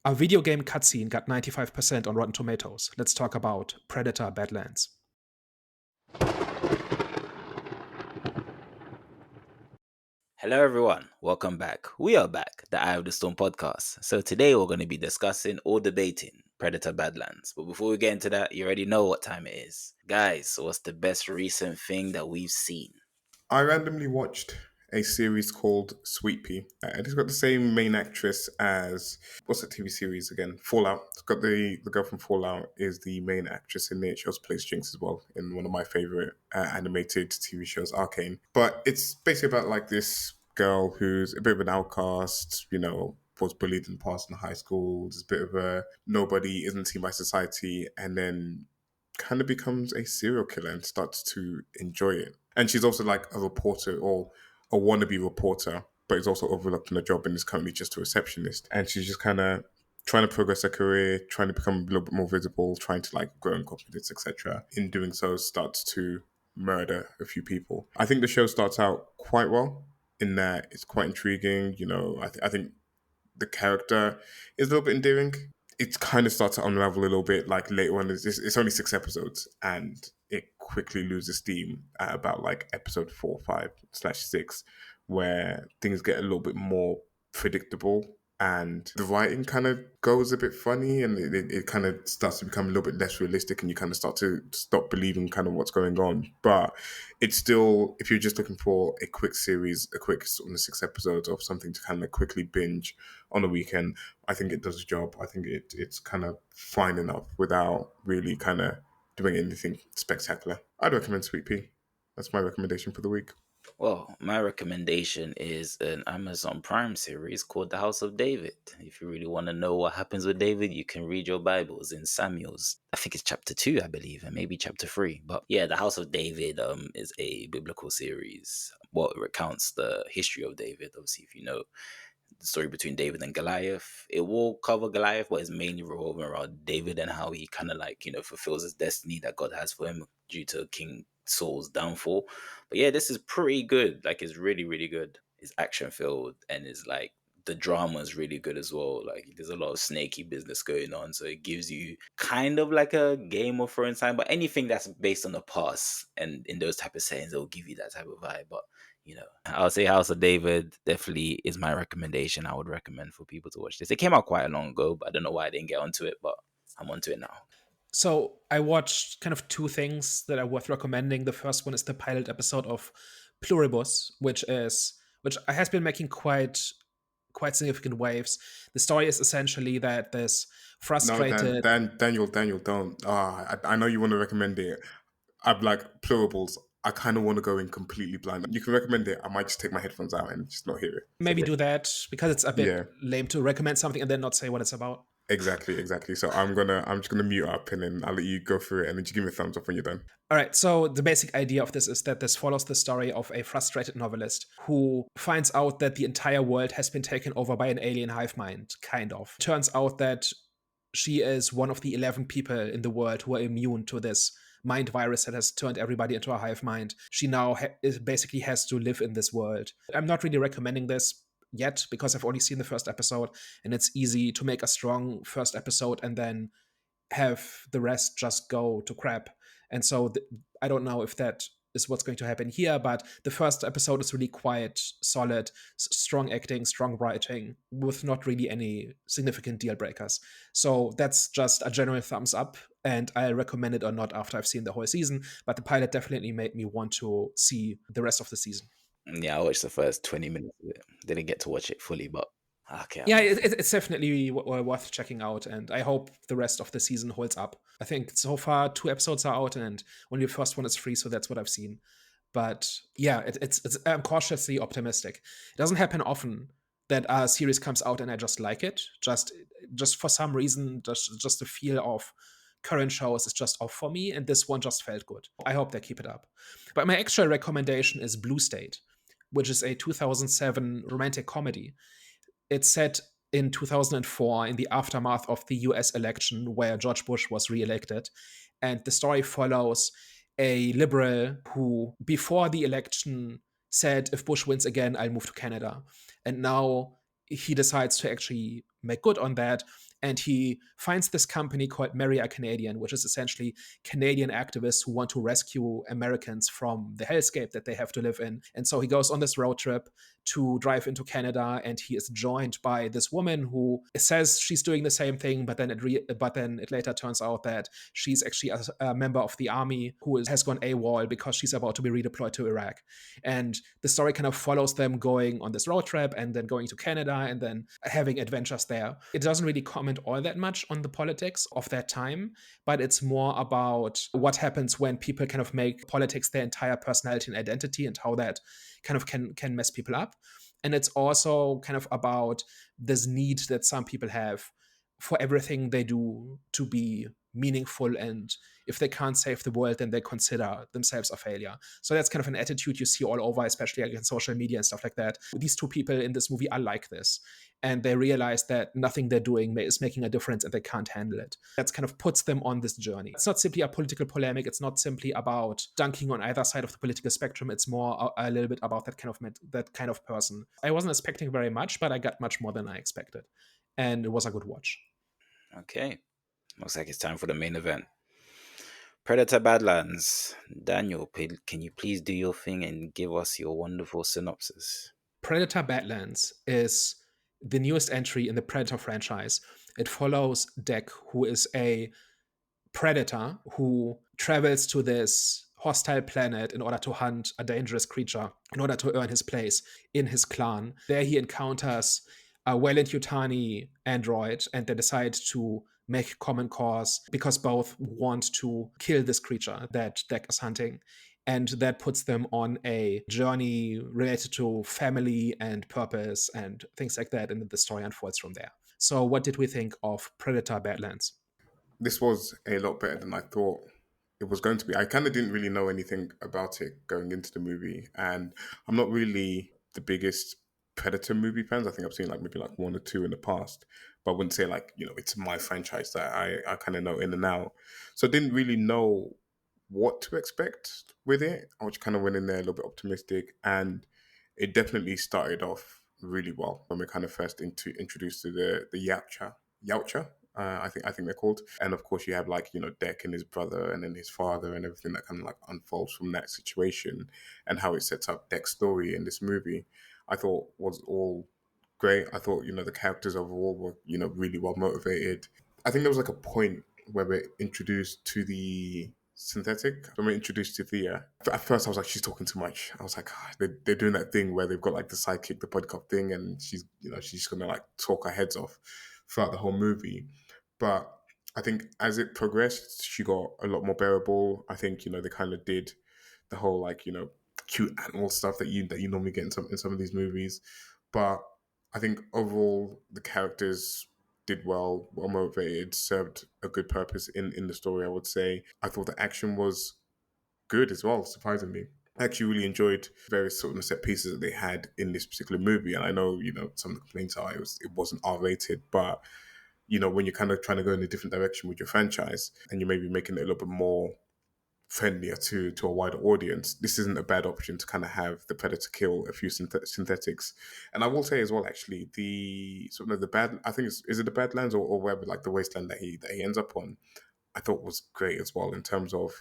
A video game cutscene got 95% on Rotten Tomatoes. Let's talk about Predator Badlands. Hello, everyone. Welcome back. We are back, the Eye of the Storm podcast. So today we're going to be discussing or debating Predator Badlands. But before we get into that, you already know what time it is. Guys, what's the best recent thing that we've seen? I randomly watched a series called Sweetpea. It's got the same main actress as what's the TV series again? Fallout. It's got the girl from Fallout is the main actress in it. She also plays Jinx as well in one of my favorite animated TV shows, Arcane. But it's basically about like this girl who's a bit of an outcast, was bullied in the past in high school. There's a bit of a nobody, isn't seen by society, and then kind of becomes a serial killer and starts to enjoy it. And she's also like a reporter or a wannabe reporter, but is also overlooked in a job and is currently just a receptionist. And she's just kind of trying to progress her career, trying to become a little bit more visible, trying to like grow in confidence, etc. In doing so, starts to murder a few people. I think the show starts out quite well in that it's quite intriguing. I think the character is a little bit endearing. It kind of starts to unravel a little bit. Like later on, it's only 6 episodes, and it quickly loses steam at about like episode 4, 5/6, where things get a little bit more predictable, and the writing kind of goes a bit funny, and it kind of starts to become a little bit less realistic, and you kind of start to stop believing kind of what's going on. But it's still, if you're just looking for a quick series, a quick sort of 6 episodes of something to kind of quickly binge on a weekend, I think it does the job. I think it's kind of fine enough without really kind of doing anything spectacular. I'd recommend Sweet Pea. That's my recommendation for the week. Well, my recommendation is an Amazon Prime series called The House of David. If you really want to know what happens with David, you can read your Bibles in Samuel's. I think it's chapter 2, I believe, and maybe chapter 3. But yeah, The House of David is a biblical series. What recounts the history of David. Obviously, if you know the story between David and Goliath. It will cover Goliath, but it's mainly revolving around David and how he kind of like, fulfills his destiny that God has for him due to King Saul's downfall. But yeah, this is pretty good. Like, it's really, really good. It's action filled and it's like the drama is really good as well. Like, there's a lot of snaky business going on, so it gives you kind of like a Game of Thrones time. But anything that's based on the past and in those type of settings, it will give you that type of vibe. But I'll say House of David definitely is my recommendation. I would recommend for people to watch this. It came out quite long ago, but I don't know why I didn't get onto it, but I'm onto it now. So I watched kind of two things that are worth recommending. The first one is the pilot episode of Pluribus, which has been making quite significant waves. The story is essentially that this No, frustrated. Daniel, don't. I know you want to recommend it. I'm like plurables. I kind of want to go in completely blind. You can recommend it. I might just take my headphones out and just not hear it. Maybe do that because it's a bit Yeah, lame to recommend something and then not say what it's about. exactly. So I'm just gonna mute up and then I'll let you go through it and then just give me a thumbs up when you're done. All right, so the basic idea of this is that this follows the story of a frustrated novelist who finds out that the entire world has been taken over by an alien hive mind, kind of. Turns out that she is one of the 11 people in the world who are immune to this mind virus that has turned everybody into a hive mind. She now basically has to live in this world. I'm not really recommending this yet because I've only seen the first episode, and it's easy to make a strong first episode and then have the rest just go to crap. And so I don't know if that is what's going to happen here, but the first episode is really quite solid, strong acting, strong writing, with not really any significant deal breakers. So that's just a general thumbs up, and I recommend it or not after I've seen the whole season, but the pilot definitely made me want to see the rest of the season. Yeah, I watched the first 20 minutes of it. Didn't get to watch it fully, but okay. Yeah, it's definitely worth checking out, and I hope the rest of the season holds up. I think so far 2 episodes are out, and only the first one is free, so that's what I've seen. But yeah, I'm cautiously optimistic. It doesn't happen often that a series comes out and I just like it. Just for some reason, just the feel of current shows is just off for me, and this one just felt good. I hope they keep it up. But my actual recommendation is Blue State, which is a 2007 romantic comedy. It's set in 2004 in the aftermath of the US election where George Bush was reelected. And the story follows a liberal who, before the election, said, if Bush wins again, I'll move to Canada. And now he decides to actually make good on that. And he finds this company called Marry a Canadian, which is essentially Canadian activists who want to rescue Americans from the hellscape that they have to live in. And so he goes on this road trip to drive into Canada, and he is joined by this woman who says she's doing the same thing, but then it later turns out that she's actually a member of the army who has gone AWOL because she's about to be redeployed to Iraq. And the story kind of follows them going on this road trip and then going to Canada and then having adventures there. It doesn't really comment all that much on the politics of that time, but it's more about what happens when people kind of make politics their entire personality and identity, and how that kind of can mess people up. And it's also kind of about this need that some people have for everything they do to be meaningful, and if they can't save the world, then they consider themselves a failure. So that's kind of an attitude you see all over, especially against social media and stuff like that. These two people in this movie are like this, and they realize that nothing they're doing is making a difference and they can't handle it. That's kind of puts them on this journey. It's not simply a political polemic. It's not simply about dunking on either side of the political spectrum. It's more a little bit about that kind of person. I wasn't expecting very much, but I got much more than I expected, and it was a good watch. Okay. Looks like it's time for the main event. Predator Badlands. Daniel, can you please do your thing and give us your wonderful synopsis? Predator Badlands is the newest entry in the Predator franchise. It follows Deck, who is a predator who travels to this hostile planet in order to hunt a dangerous creature, in order to earn his place in his clan. There he encounters a Weyland-Yutani android, and they decide to make common cause because both want to kill this creature that Deck is hunting. And that puts them on a journey related to family and purpose and things like that, and the story unfolds from there. So what did we think of Predator Badlands? This was a lot better than I thought it was going to be. I kind of didn't really know anything about it going into the movie, and I'm not really the biggest Predator movie fans. I think I've seen like maybe like one or two in the past, but I wouldn't say like, you know, it's my franchise that I kind of know in and out. So I didn't really know what to expect with it. I just kind of went in there a little bit optimistic, and it definitely started off really well when we kind of first introduced to the Yautja. I think they're called, and of course you have like, you know, Deck and his brother, and then his father, and everything that kind of like unfolds from that situation, and how it sets up Deck's story in this movie. I thought was all great. I thought, you know, the characters overall were, you know, really well motivated. I think there was like a point where we're introduced to the synthetic. When we're introduced to Thea, at first I was like, she's talking too much. I was like, they're doing that thing where they've got like the sidekick, the bodyguard thing, and she's, you know, she's gonna like talk her heads off throughout the whole movie. But I think as it progressed, she got a lot more bearable. I think, you know, they kind of did the whole like, you know, cute animal stuff that you normally get in some of these movies. But I think overall the characters did well motivated, served a good purpose in the story, I would say. I thought the action was good as well, surprisingly. I actually really enjoyed various sort of set pieces that they had in this particular movie. And I know, you know, some of the complaints are it wasn't R-rated, but, you know, when you're kind of trying to go in a different direction with your franchise and you may be making it a little bit more friendlier to a wider audience, this isn't a bad option to kind of have the Predator kill a few synthetics. And I will say as well, actually, the sort of the bad, I think is it the Badlands or wherever, like the wasteland that he ends up on, I thought was great as well, in terms of,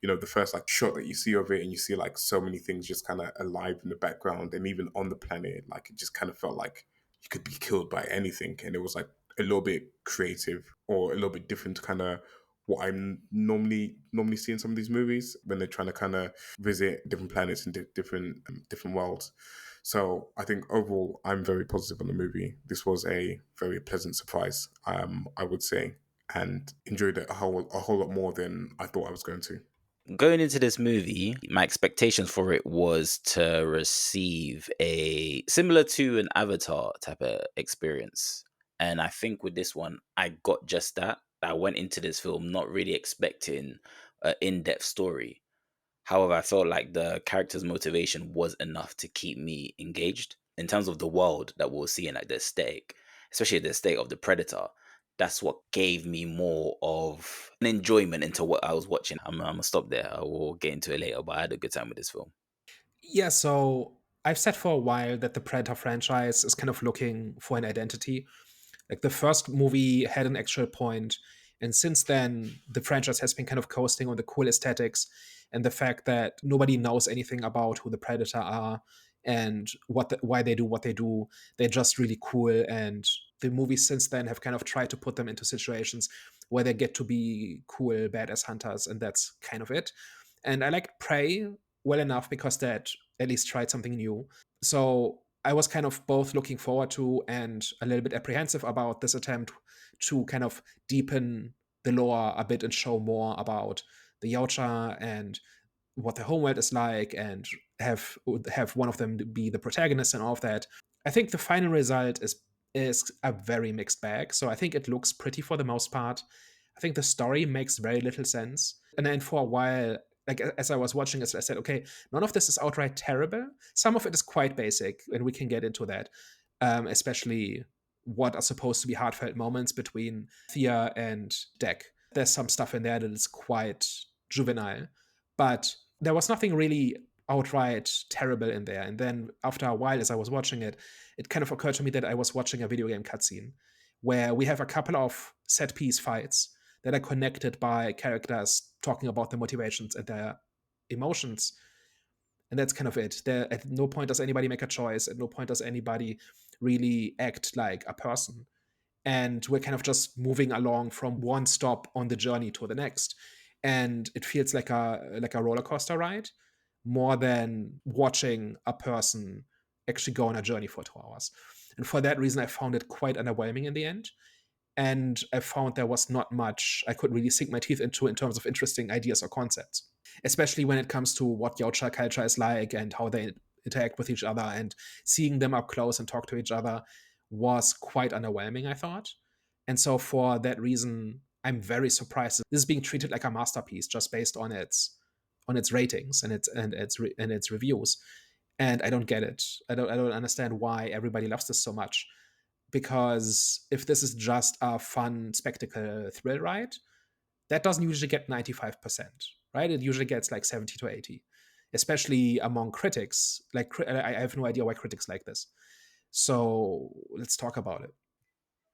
you know, the first like shot that you see of it, and you see like so many things just kind of alive in the background, and even on the planet, like it just kind of felt like you could be killed by anything, and it was like a little bit creative or a little bit different to kind of what I normally see in some of these movies when they're trying to kind of visit different planets and different worlds. So I think overall, I'm very positive on the movie. This was a very pleasant surprise, I would say, and enjoyed it a whole lot more than I thought I was going to. Going into this movie, my expectations for it was to receive a similar to an Avatar type of experience. And I think with this one, I got just that. I went into this film not really expecting an in-depth story. However, I felt like the character's motivation was enough to keep me engaged in terms of the world that we'll see, and like the aesthetic, especially the aesthetic of the Predator. That's what gave me more of an enjoyment into what I was watching. I'm gonna stop there. I will get into it later, but I had a good time with this film. Yeah, so I've said for a while that the Predator franchise is kind of looking for an identity. Like the first movie had an actual point, and since then the franchise has been kind of coasting on the cool aesthetics and the fact that nobody knows anything about who the Predator are and why they do what they do. They're just really cool, and the movies since then have kind of tried to put them into situations where they get to be cool badass hunters, and that's kind of it. And I like Prey well enough because that at least tried something new. So I was kind of both looking forward to and a little bit apprehensive about this attempt to kind of deepen the lore a bit and show more about the Yautja and what their homeworld is like, and have one of them be the protagonist and all of that. I think the final result is a very mixed bag. So I think it looks pretty for the most part. I think the story makes very little sense. And then for a while, like as I was watching this, I said, okay, none of this is outright terrible. Some of it is quite basic, and we can get into that. Especially what are supposed to be heartfelt moments between Thea and Deck. There's some stuff in there that is quite juvenile, but there was nothing really outright terrible in there. And then after a while, as I was watching it, it kind of occurred to me that I was watching a video game cutscene where we have a couple of set piece fights that are connected by characters talking about their motivations and their emotions. And that's kind of it. There, at no point does anybody make a choice. At no point does anybody really act like a person. And we're kind of just moving along from one stop on the journey to the next. And it feels like a roller coaster ride more than watching a person actually go on a journey for 2 hours. And for that reason, I found it quite underwhelming in the end. And I found there was not much I could really sink my teeth into in terms of interesting ideas or concepts, especially when it comes to what Yautja culture is like and how they interact with each other, and seeing them up close and talk to each other was quite underwhelming, I thought. And so for that reason, I'm very surprised this is being treated like a masterpiece just based on its ratings and its reviews. And I don't get it. I don't understand why everybody loves this so much, because if this is just a fun spectacle thrill ride, that doesn't usually get 95%, right? It usually gets like 70 to 80, especially among critics. Like, I have no idea why critics like this. So let's talk about it.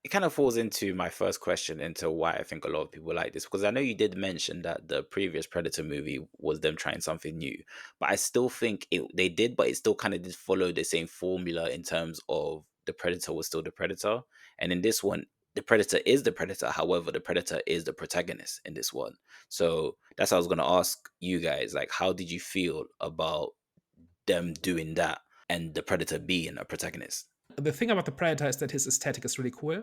It kind of falls into my first question into why I think a lot of people like this, because I know you did mention that the previous Predator movie was them trying something new, but I still think they did, but it still kind of did follow the same formula in terms of the Predator was still the Predator, and in this one, the Predator is the Predator. However, the Predator is the protagonist in this one. So that's what I was going to ask you guys, like, how did you feel about them doing that and the Predator being a protagonist? The thing about the Predator is that his aesthetic is really cool,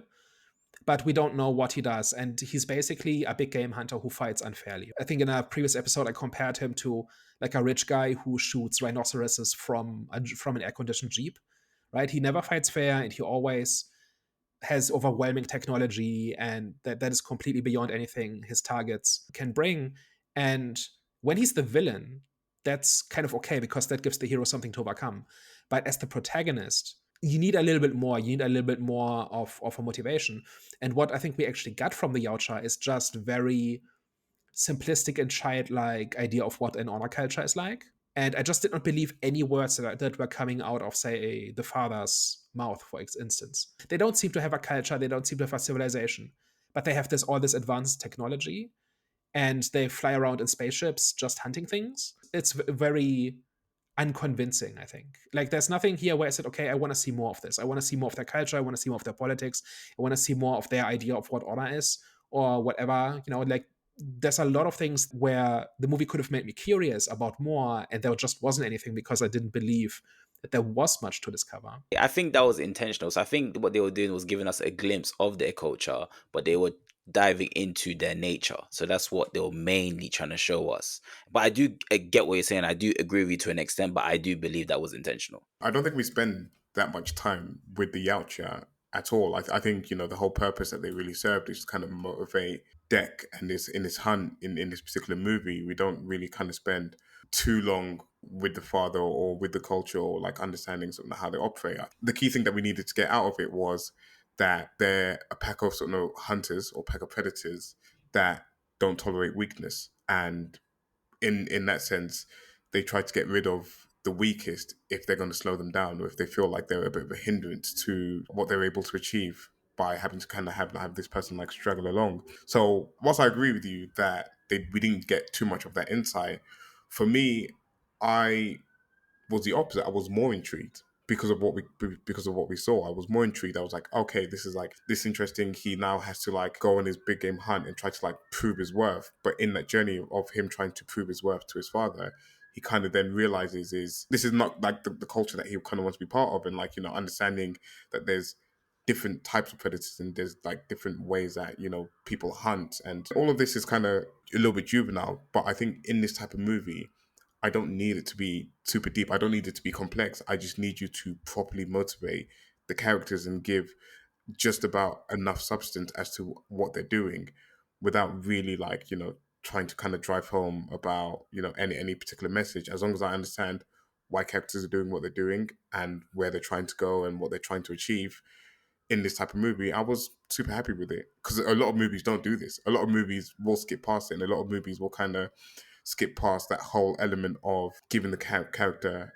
but we don't know what he does. And he's basically a big game hunter who fights unfairly. I think in a previous episode, I compared him to like a rich guy who shoots rhinoceroses from an air-conditioned Jeep, right? He never fights fair, and he always has overwhelming technology, and that is completely beyond anything his targets can bring. And when he's the villain, that's kind of okay because that gives the hero something to overcome. But as the protagonist, you need a little bit more. You need a little bit more of a motivation. And what I think we actually got from the Yautja is just very simplistic and childlike idea of what an honor culture is like. And I just did not believe any words that were coming out of, say, the father's mouth, for instance. They don't seem to have a culture, they don't seem to have a civilization, but they have all this advanced technology, and they fly around in spaceships just hunting things. It's very unconvincing, I think. Like, there's nothing here where I said, okay, I want to see more of this. I want to see more of their culture. I want to see more of their politics. I want to see more of their idea of what honor is or whatever. Like, there's a lot of things where the movie could have made me curious about more, and there just wasn't anything because I didn't believe that there was much to discover. I think that was intentional. So I think what they were doing was giving us a glimpse of their culture, but they were diving into their nature. So that's what they were mainly trying to show us. But I get what you're saying. I do agree with you to an extent, but I do believe that was intentional. I don't think we spend that much time with the Yautja at all. I think, the whole purpose that they really served is to kind of motivate Deck and this in this hunt in this particular movie. We don't really kind of spend too long with the father or with the culture or like understanding something how they operate. The key thing that we needed to get out of it was that they're a pack of hunters or pack of predators that don't tolerate weakness, and in that sense, they try to get rid of the weakest if they're going to slow them down or if they feel like they're a bit of a hindrance to what they're able to achieve. by having to kind of have this person like struggle along. So whilst I agree with you that we didn't get too much of that insight, for me, I was the opposite. I was more intrigued because of what we saw. I was more intrigued. I was like, okay, this is like this interesting. He now has to like go on his big game hunt and try to like prove his worth. But in that journey of him trying to prove his worth to his father, he kind of then realizes this is not like the culture that he kind of wants to be part of, and like, you know, understanding that there's different types of predators and there's like different ways that, you know, people hunt, and all of this is kind of a little bit juvenile. But I think in this type of movie, I don't need it to be super deep. I don't need it to be complex. I just need you to properly motivate the characters and give just about enough substance as to what they're doing without really like, you know, trying to kind of drive home about, you know, any particular message. As long as I understand why characters are doing what they're doing and where they're trying to go and what they're trying to achieve in this type of movie, I was super happy with it. Because a lot of movies don't do this. A lot of movies will skip past it, and a lot of movies will kind of skip past that whole element of giving the character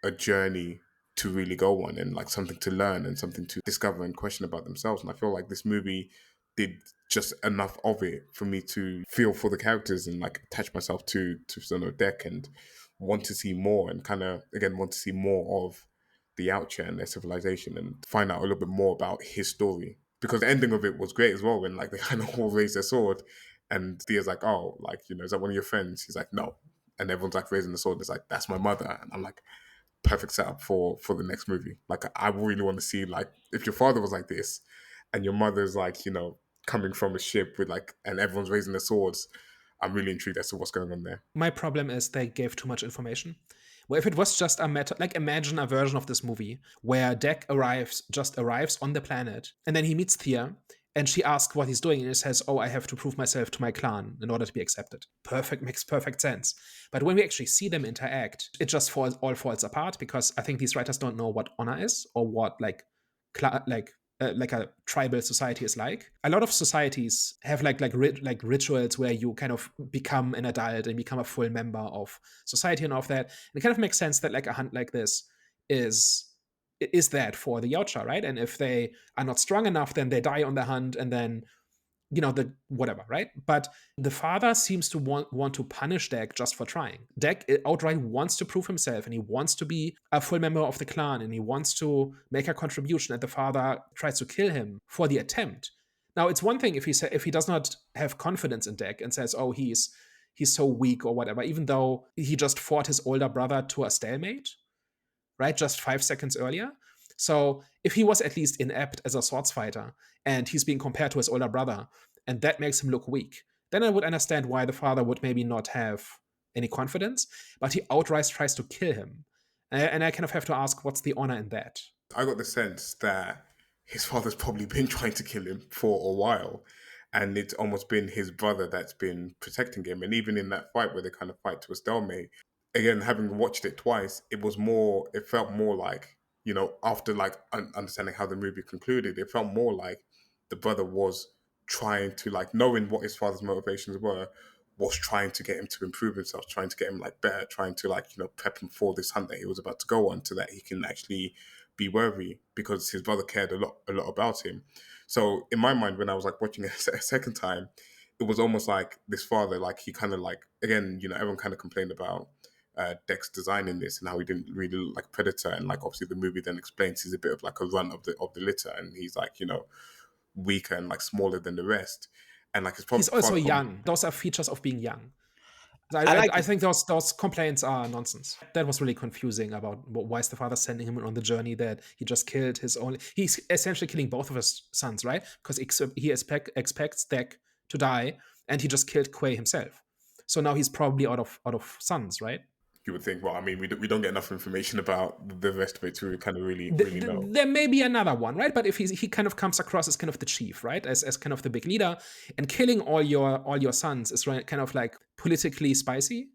a journey to really go on and like something to learn and something to discover and question about themselves. And I feel like this movie did just enough of it for me to feel for the characters and like attach myself to Deck and want to see more, and kind of again want to see more of the Yautja and their civilization and find out a little bit more about his story. Because the ending of it was great as well, when like they kind of all raised their sword and Thea's like, oh, like, you know, is that one of your friends? He's like, no. And everyone's like raising the sword. It's like, that's my mother. And I'm like, perfect setup for the next movie. Like, I really want to see, like, if your father was like this and your mother's like, you know, coming from a ship with like, and everyone's raising their swords, I'm really intrigued as to what's going on there. My problem is they gave too much information. Well, if it was just a matter, like imagine a version of this movie where Deck arrives on the planet, and then he meets Thea, and she asks what he's doing, and he says, oh, I have to prove myself to my clan in order to be accepted. Makes perfect sense. But when we actually see them interact, it just all falls apart, because I think these writers don't know what honor is, or what like a tribal society is like. A lot of societies have like rituals where you kind of become an adult and become a full member of society and all of that. And it kind of makes sense that like a hunt like this is that for the Yautja, right? And if they are not strong enough, then they die on the hunt, and then, you know, the whatever, right? But the father seems to want to punish Deck just for trying. Deck outright wants to prove himself, and he wants to be a full member of the clan, and he wants to make a contribution, and the father tries to kill him for the attempt. Now, it's one thing if he does not have confidence in Deck and says, oh, he's so weak or whatever, even though he just fought his older brother to a stalemate, right? Just 5 seconds earlier. So if he was at least inept as a swords fighter, and he's being compared to his older brother, and that makes him look weak, then I would understand why the father would maybe not have any confidence, but he outright tries to kill him. And I kind of have to ask, what's the honor in that? I got the sense that his father's probably been trying to kill him for a while, and it's almost been his brother that's been protecting him. And even in that fight where they kind of fight to a stalemate, again, having watched it twice, it felt more like, you know, after like understanding how the movie concluded, it felt more like the brother was trying to, like, knowing what his father's motivations were, was trying to get him to improve himself, trying to get him like better, trying to, like, you know, prep him for this hunt that he was about to go on, so that he can actually be worthy, because his brother cared a lot about him. So in my mind, when I was like watching it a second time, it was almost like this father, like, he kind of like, again, you know, everyone kind of complained about Deck's design in this and how he didn't really look like Predator, and like obviously the movie then explains he's a bit of like a runt of the litter, and he's like, you know, weaker and like smaller than the rest, and like he's also young. Those are features of being young. I think those complaints are nonsense. That was really confusing about why is the father sending him on the journey that he just killed his only. He's essentially killing both of his sons, right? Because he expects Deck to die, and he just killed Quay himself. So now he's probably out of sons, right? You would think, well, I mean, we don't get enough information about the rest of it to kind of really know. There may be another one, right? But if he kind of comes across as kind of the chief, right, as kind of the big leader, and killing all your sons is kind of like politically spicy.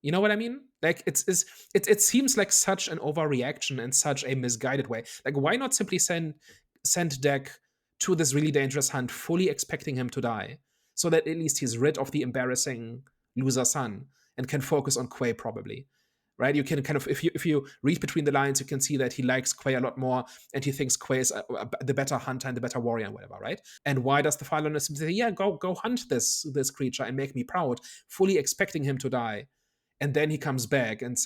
You know what I mean? Like it seems like such an overreaction and such a misguided way. Like, why not simply send Deck to this really dangerous hunt, fully expecting him to die, so that at least he's rid of the embarrassing loser son and can focus on Quay probably. right? You can kind of, if you read between the lines, you can see that he likes Quay a lot more, and he thinks Quay is the better hunter and the better warrior and whatever, right? And why does the father say, yeah, go hunt this creature and make me proud, fully expecting him to die, and then he comes back and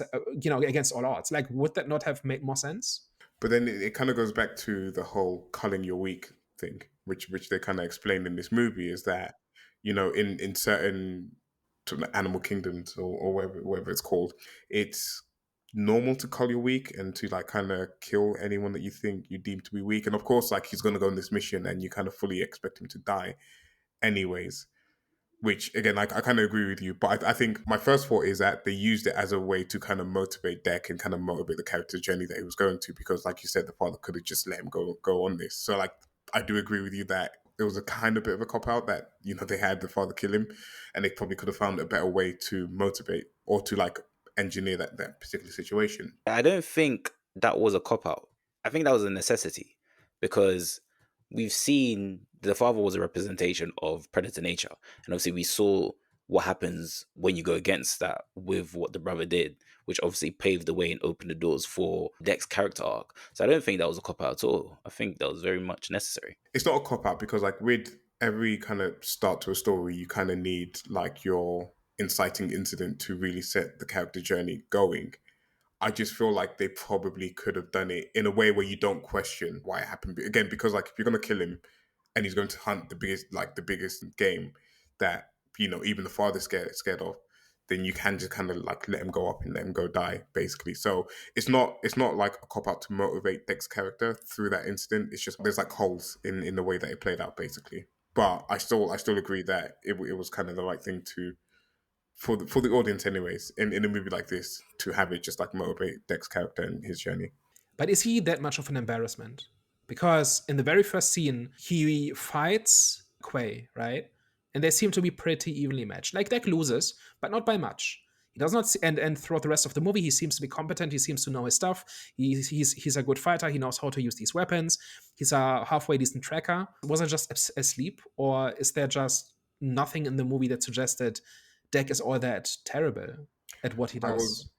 against all odds? Like, would that not have made more sense? But then it kind of goes back to the whole culling your weak thing, which they kind of explained in this movie, is that, in certain sort of animal kingdoms or whatever it's called, it's normal to cull your weak and to like kind of kill anyone that you think you deem to be weak. And of course, like, he's going to go on this mission and you kind of fully expect him to die anyways. Which again, like, I kind of agree with you, but I think my first thought is that they used it as a way to kind of motivate Deck and kind of motivate the character's journey that he was going to, because, like you said, the father could have just let him go on this. So, like, I do agree with you that it was a kind of bit of a cop out that they had the father kill him, and they probably could have found a better way to motivate or to like engineer that particular situation. I don't think that was a cop out. I think that was a necessity, because we've seen the father was a representation of predator nature, and obviously we saw what happens when you go against that with what the brother did, which obviously paved the way and opened the doors for Deck's character arc. So I don't think that was a cop out at all. I think that was very much necessary. It's not a cop out because, like, with every kind of start to a story, you kind of need like your inciting incident to really set the character journey going. I just feel like they probably could have done it in a way where you don't question why it happened. Again, because, like, if you're going to kill him and he's going to hunt the biggest game that, even the father's scared of, then you can just kind of like let him go up and let him go die, basically. So it's not like a cop out to motivate Deck's character through that incident. It's just there's like holes in the way that it played out, basically. But I still agree that it was kind of the right thing to, for the audience anyways, in a movie like this, to have it just like motivate Deck's character and his journey. But is he that much of an embarrassment? Because in the very first scene, he fights Quay, right? And they seem to be pretty evenly matched. Like, Deck loses, but not by much. He does not, and throughout the rest of the movie, he seems to be competent. He seems to know his stuff. He's a good fighter. He knows how to use these weapons. He's a halfway decent tracker. Was I just asleep, or is there just nothing in the movie that suggested Deck is all that terrible at what he does?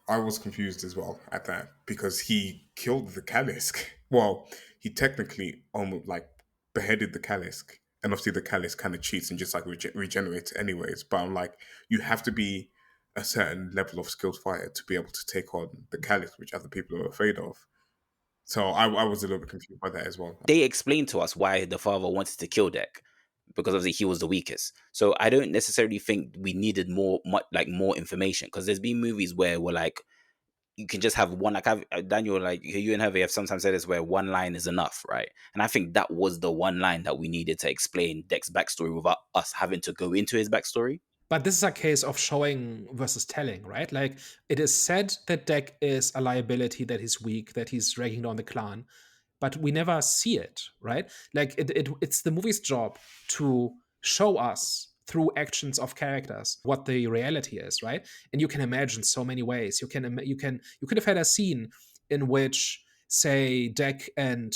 I was confused as well at that, because he killed the Kalisk. Well, he technically almost like beheaded the Kalisk, and obviously the Kalisk kind of cheats and just like regenerates anyways. But I'm like, you have to be a certain level of skilled fighter to be able to take on the Kalisk, which other people are afraid of. So I was a little bit confused by that as well. They explained to us why the father wanted to kill Deck, because obviously he was the weakest. So I don't necessarily think we needed more information, because there's been movies where we're like, you can just have one, like Daniel, like you and Hervey have sometimes said this, where one line is enough, right? And I think that was the one line that we needed to explain Deck's backstory without us having to go into his backstory. But this is a case of showing versus telling, right? Like, it is said that Deck is a liability, that he's weak, that he's dragging down the clan, but we never see it, right? Like, it's the movie's job to show us through actions of characters what the reality is, right? And you can imagine so many ways. You could have had a scene in which, say, Deck and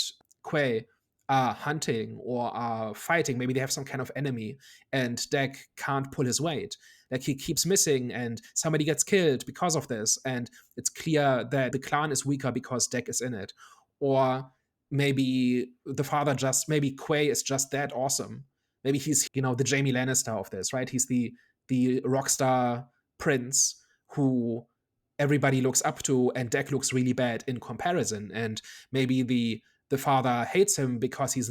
Quay are hunting or are fighting. Maybe they have some kind of enemy, and Deck can't pull his weight. Like, he keeps missing, and somebody gets killed because of this. And it's clear that the clan is weaker because Deck is in it. Or maybe maybe Quay is just that awesome. Maybe he's, the Jaime Lannister of this, right? He's the rock star prince who everybody looks up to, and Deck looks really bad in comparison. And maybe the father hates him because he's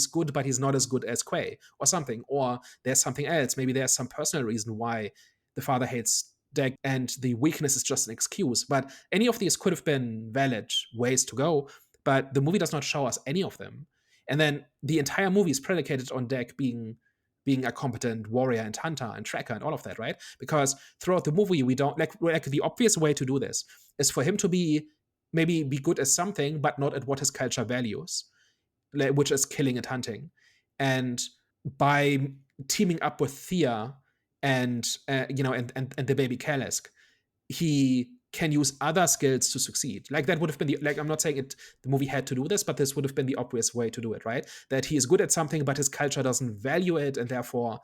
good, but he's not as good as Quay, or something. Or there's something else. Maybe there's some personal reason why the father hates Deck, and the weakness is just an excuse. But any of these could have been valid ways to go, but the movie does not show us any of them. And then the entire movie is predicated on Deck being a competent warrior and hunter and tracker and all of that, right? Because throughout the movie, we don't like the obvious way to do this is for him to maybe be good at something, but not at what his culture values, which is killing and hunting. And by teaming up with Thea and the baby Kalisk, he can use other skills to succeed. Like, that would have been I'm not saying the movie had to do this, but this would have been the obvious way to do it, right? That he is good at something, but his culture doesn't value it, and therefore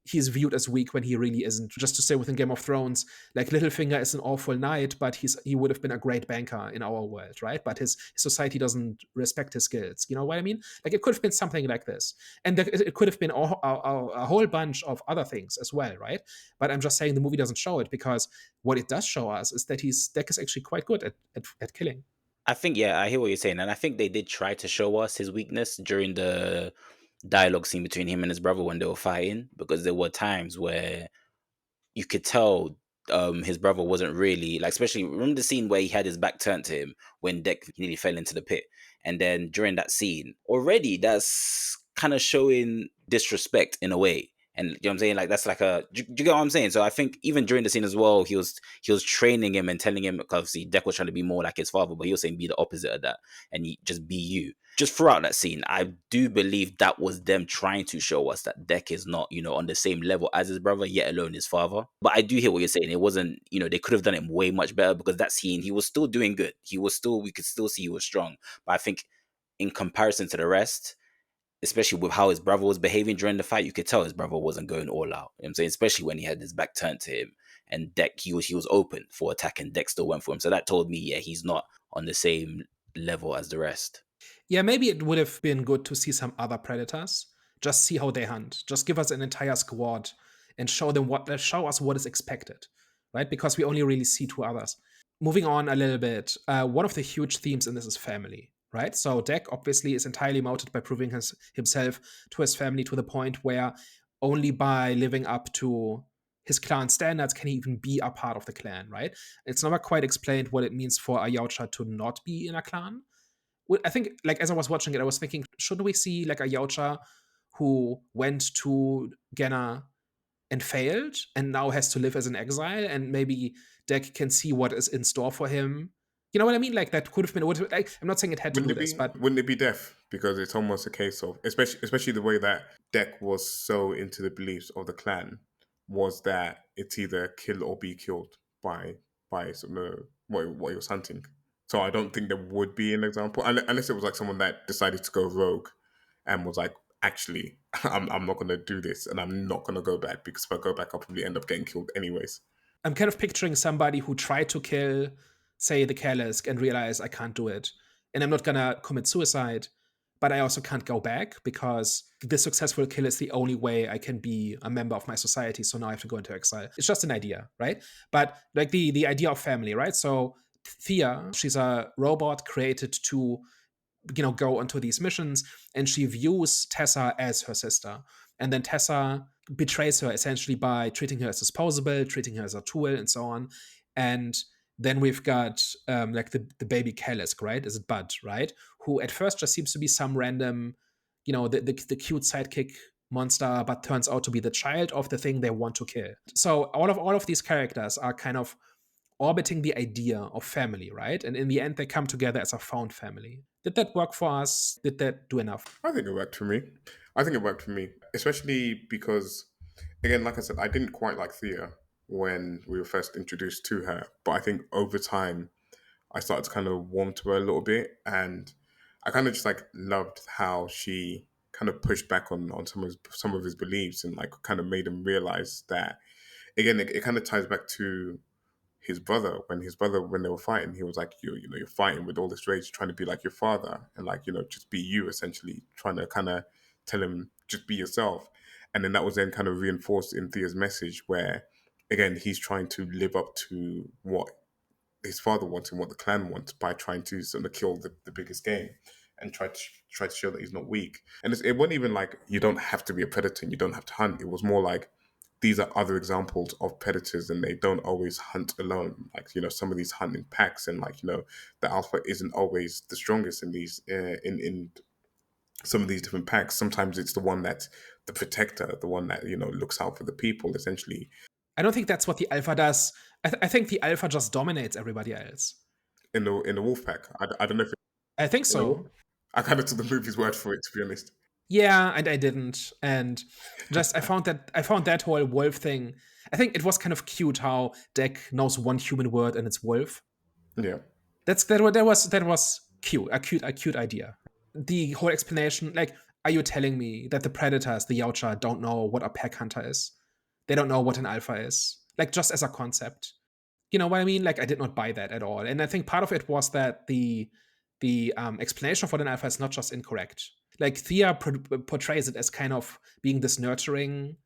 he's viewed as weak when he really isn't. Just to say within Game of Thrones, like Littlefinger is an awful knight, but he would have been a great banker in our world, right? But his society doesn't respect his skills. You know what I mean? Like it could have been something like this, and it could have been a whole bunch of other things as well, right? But I'm just saying the movie doesn't show it, because what it does show us is that Deck is actually quite good at killing. I think, yeah, I hear what you're saying. And I think they did try to show us his weakness during the dialogue scene between him and his brother when they were fighting, because there were times where you could tell his brother wasn't really, like, especially remember the scene where he had his back turned to him when Deck nearly fell into the pit. And then during that scene, already that's kind of showing disrespect in a way. And you know what I'm saying? Like that's like do you get what I'm saying? So I think even during the scene as well, he was training him and telling him, because obviously Deck was trying to be more like his father, but he was saying be the opposite of that and just be you. Just throughout that scene, I do believe that was them trying to show us that Deck is not, on the same level as his brother, yet alone his father. But I do hear what you're saying. It wasn't, they could have done it way much better, because that scene, he was still doing good. We could still see he was strong. But I think in comparison to the rest, especially with how his brother was behaving during the fight, you could tell his brother wasn't going all out. You know what I'm saying? Especially when he had his back turned to him and Deck, he was open for attack and Deck still went for him. So that told me, yeah, he's not on the same level as the rest. Yeah, maybe it would have been good to see some other predators. Just see how they hunt. Just give us an entire squad and show us what is expected, right? Because we only really see two others. Moving on a little bit, one of the huge themes in this is family, right? So Deck obviously is entirely motivated by proving himself to his family, to the point where only by living up to his clan standards can he even be a part of the clan, right? It's never quite explained what it means for a Yautja to not be in a clan. I think, like, as I was watching it, I was thinking, shouldn't we see like a Yautja who went to Genna and failed and now has to live as an exile, and maybe Deck can see what is in store for him? You know what I mean? Like that could have been. Like, I'm not saying it had to do this, but wouldn't it be death? Because it's almost a case of, especially the way that Deck was so into the beliefs of the clan, was that it's either kill or be killed by some what he was hunting. So I don't think there would be an example, unless it was like someone that decided to go rogue and was like, actually, I'm not going to do this, and I'm not going to go back, because if I go back, I'll probably end up getting killed anyways. I'm kind of picturing somebody who tried to kill, say, the Kalisk and realized I can't do it, and I'm not gonna commit suicide, but I also can't go back because the successful kill is the only way I can be a member of my society. So now I have to go into exile. It's just an idea, right? But like the idea of family, right? So Thea, she's a robot created to go onto these missions, and she views Tessa as her sister, and then Tessa betrays her essentially by treating her as disposable, treating her as a tool, and so on. And then we've got like the baby Kalisk, right? Is it Bud, right? Who at first just seems to be some random, the cute sidekick monster, but turns out to be the child of the thing they want to kill. So all of these characters are kind of orbiting the idea of family, right? And in the end, they come together as a found family. Did that work for us? Did that do enough? I think it worked for me. Especially because, again, like I said, I didn't quite like Thea when we were first introduced to her, but I think over time, I started to kind of warm to her a little bit, and I kind of just like loved how she kind of pushed back on some of his beliefs, and like kind of made him realize that, again, it kind of ties back to his brother, when they were fighting. He was like, you're fighting with all this rage, trying to be like your father, and like, just be you, essentially trying to kind of tell him, just be yourself. And then that was then kind of reinforced in Thea's message, where again he's trying to live up to what his father wants and what the clan wants, by trying to sort of kill the biggest game and try to show that he's not weak. And it wasn't even like you don't have to be a predator and you don't have to hunt. It was more like, these are other examples of predators, and they don't always hunt alone. Like, some of these hunt in packs, and like, the alpha isn't always the strongest in these in some of these different packs. Sometimes it's the one that's the protector, the one that looks out for the people, essentially. I don't think that's what the alpha does. I think the alpha just dominates everybody else. In the wolf pack, I don't know if I think so. I kind of took the movie's word for it, to be honest. Yeah, and I didn't. And just I found that whole wolf thing. I think it was kind of cute how Deck knows one human word and it's wolf. Yeah. That was cute, a cute idea. The whole explanation, like, are you telling me that the predators, the Yautja, don't know what a pack hunter is? They don't know what an alpha is. Like, just as a concept. You know what I mean? Like, I did not buy that at all. And I think part of it was that the explanation of what an alpha is not just incorrect. Like, Thea portrays it as kind of being this nurturing,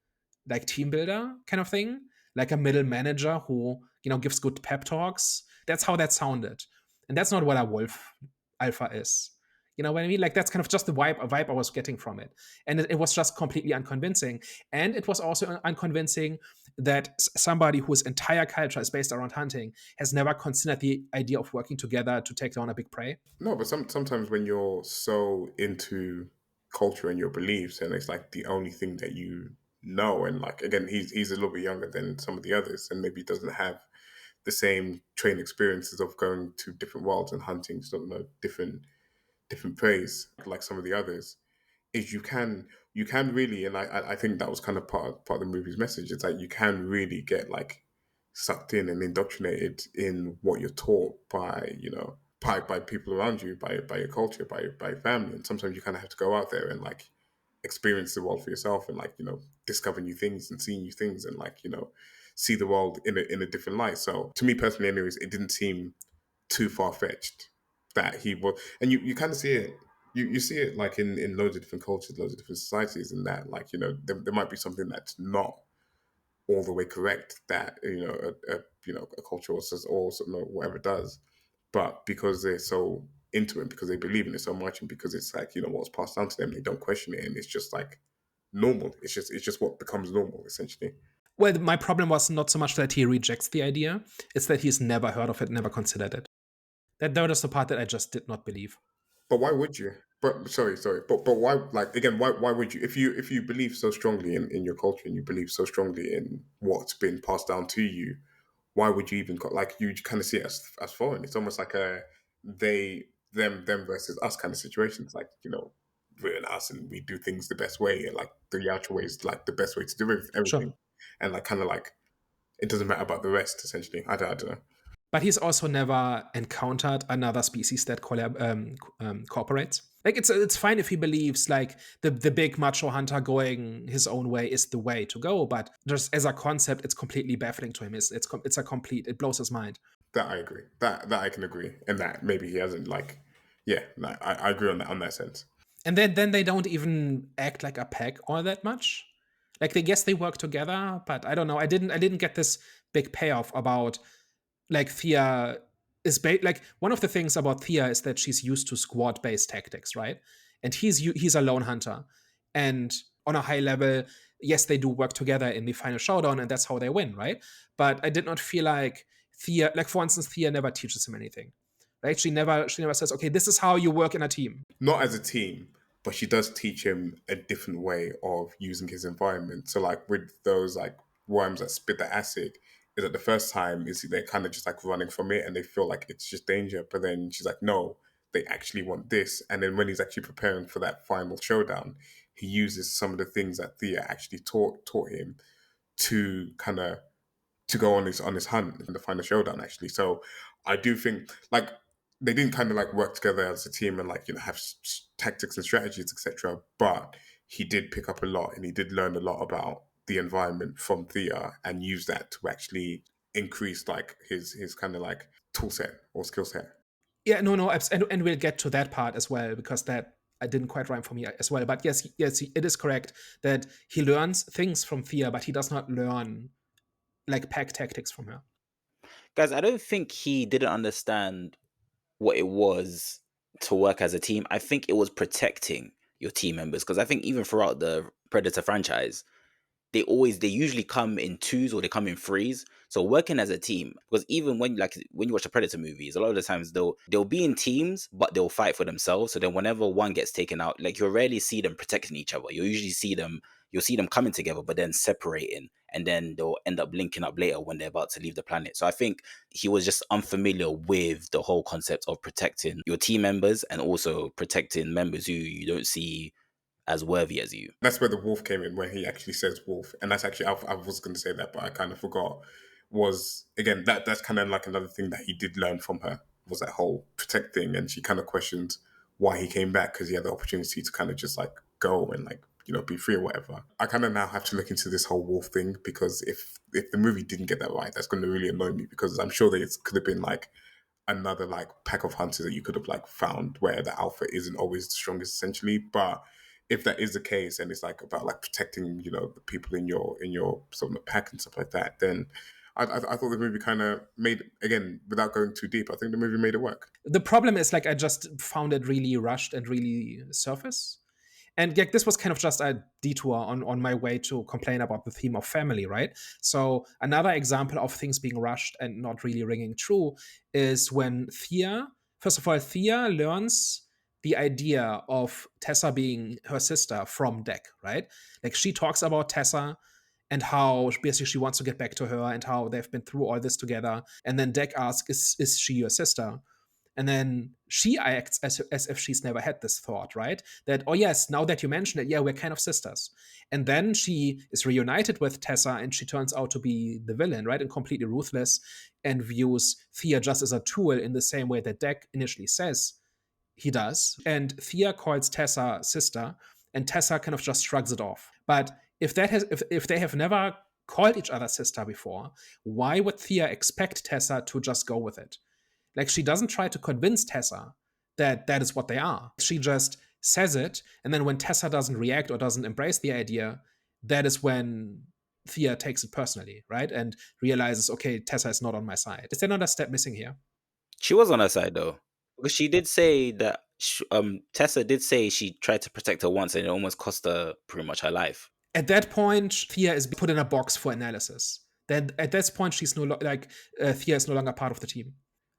like, team builder kind of thing, like a middle manager who, gives good pep talks. That's how that sounded. And that's not what a wolf alpha is. You know what I mean? Like, that's kind of just the vibe I was getting from it. And it was just completely unconvincing. And it was also unconvincing that somebody whose entire culture is based around hunting has never considered the idea of working together to take down a big prey. No, but sometimes when you're so into culture and your beliefs, and it's like the only thing that you know, and like again, he's a little bit younger than some of the others, and maybe doesn't have the same train experiences of going to different worlds and hunting, so different preys like some of the others. Is you can really, and I think that was kind of part of the movie's message. It's like you can really get like sucked in and indoctrinated in what you're taught by by people around you, by your culture, by your family. And sometimes you kind of have to go out there and like experience the world for yourself, and like discover new things and see new things, and like see the world in a different light. So to me personally, anyways, it didn't seem too far fetched that he was, and you kind of see it. You see it like in loads of different cultures, loads of different societies, and that like there might be something that's not all the way correct that a culture or whatever does, but because they're so into it, because they believe in it so much, and because it's like what's passed down to them, they don't question it, and it's just like normal. It's just what becomes normal essentially. Well, my problem was not so much that he rejects the idea, it's that he's never heard of it, never considered it. That was the part that I just did not believe. But why would you? But sorry. But why? Like again, why would you? If you believe so strongly in your culture, and you believe so strongly in what's been passed down to you, why would you even like you kind of see it as foreign? It's almost like a they them versus us kind of situation. It's like we're in us and we do things the best way, and like the Yautja way is like the best way to do everything, Sure. and like kind of like it doesn't matter about the rest essentially. I don't know. But he's also never encountered another species that cooperates. Like, it's fine if he believes like the big macho hunter going his own way is the way to go, but just as a concept, it's completely baffling to him. It blows his mind. That I agree. That I can agree, and that maybe he hasn't like, yeah. No, I agree on that sense. And then they don't even act like a pack all that much. Like, they guess they work together, but I don't know. I didn't get this big payoff about like Thea is like one of the things about Thea is that she's used to squad based tactics, right? And he's a lone hunter, and on a high level, yes, they do work together in the final showdown, and that's how they win, right? But I did not feel like Thea, like for instance, Thea never teaches him anything, right? She never says, okay, this is how you work in a team. Not as a team, but she does teach him a different way of using his environment. So like with those like worms that spit the acid, is that the first time is they're kind of just like running from it and they feel like it's just danger. But then she's like, no, they actually want this. And then when he's actually preparing for that final showdown, he uses some of the things that Thea actually taught him to kind of to go on his hunt in the final showdown actually. So I do think like they didn't kind of like work together as a team and like have tactics and strategies etc. But he did pick up a lot and he did learn a lot about the environment from Thea and use that to actually increase like his kind of like tool set or skill set. Yeah, no, and we'll get to that part as well because that I didn't quite rhyme for me as well. But yes, it is correct that he learns things from Thea, but he does not learn like pack tactics from her. Guys, I don't think he didn't understand what it was to work as a team. I think it was protecting your team members because I think even throughout the Predator franchise, they usually come in twos or they come in threes. So working as a team, because even when you watch the Predator movies, a lot of the times they'll be in teams, but they'll fight for themselves. So then whenever one gets taken out, like you'll rarely see them protecting each other. You'll see them coming together, but then separating, and then they'll end up linking up later when they're about to leave the planet. So I think he was just unfamiliar with the whole concept of protecting your team members and also protecting members who you don't see as worthy as you. That's where the wolf came in, where he actually says wolf, and that's actually I was going to say that, but I kind of forgot. Was again that's kind of like another thing that he did learn from her was that whole protect thing, and she kind of questioned why he came back because he had the opportunity to kind of just like go and like, be free or whatever. I kind of now have to look into this whole wolf thing, because if the movie didn't get that right, that's going to really annoy me, because I'm sure that it could have been like another like pack of hunters that you could have like found where the alpha isn't always the strongest essentially. But if that is the case, and it's like about like protecting, the people in your sort of pack and stuff like that, then I thought the movie kind of made, again, without going too deep, I think the movie made it work. The problem is, like, I just found it really rushed and really surface. And yeah, this was kind of just a detour on my way to complain about the theme of family, right? So another example of things being rushed and not really ringing true is when first of all, Thea learns the idea of Tessa being her sister from Deck, right? Like, she talks about Tessa and how basically she wants to get back to her and how they've been through all this together. And then Deck asks, is she your sister? And then she acts as if she's never had this thought, right? That, oh, yes, now that you mention it, yeah, we're kind of sisters. And then she is reunited with Tessa, and she turns out to be the villain, right? And completely ruthless, and views Thea just as a tool in the same way that Deck initially says he does. And Thea calls Tessa sister, and Tessa kind of just shrugs it off. But if they have never called each other sister before, why would Thea expect Tessa to just go with it? Like, she doesn't try to convince Tessa that that is what they are. She just says it, and then when Tessa doesn't react or doesn't embrace the idea, that is when Thea takes it personally, right? And realizes, okay, Tessa is not on my side. Is there not a step missing here? She was on her side though, because she did say that Tessa did say she tried to protect her once, and it almost cost her pretty much her life. At that point, Thea is put in a box for analysis. Then at this point, she's Thea is no longer part of the team.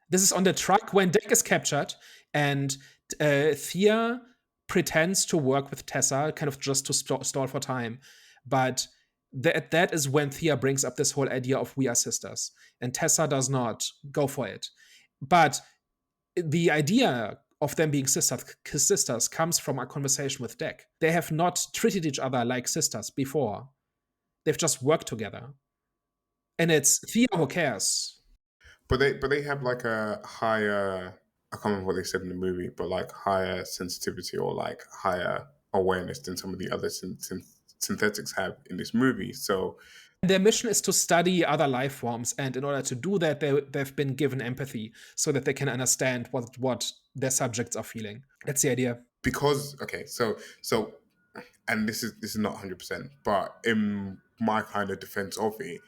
This is on the truck when Dick is captured, and Thea pretends to work with Tessa, kind of just to stall for time. But that is when Thea brings up this whole idea of we are sisters, and Tessa does not go for it. But the idea of them being sisters comes from a conversation with Dick. They have not treated each other like sisters before. They've just worked together. And it's Thea who cares. But they have like a higher, I can't remember what they said in the movie, but like higher sensitivity or like higher awareness than some of the other synthetics have in this movie. So their mission is to study other life forms, and in order to do that, they've been given empathy so that they can understand what their subjects are feeling. That's the idea. Because so and this is not 100%, but in my kind of defense of it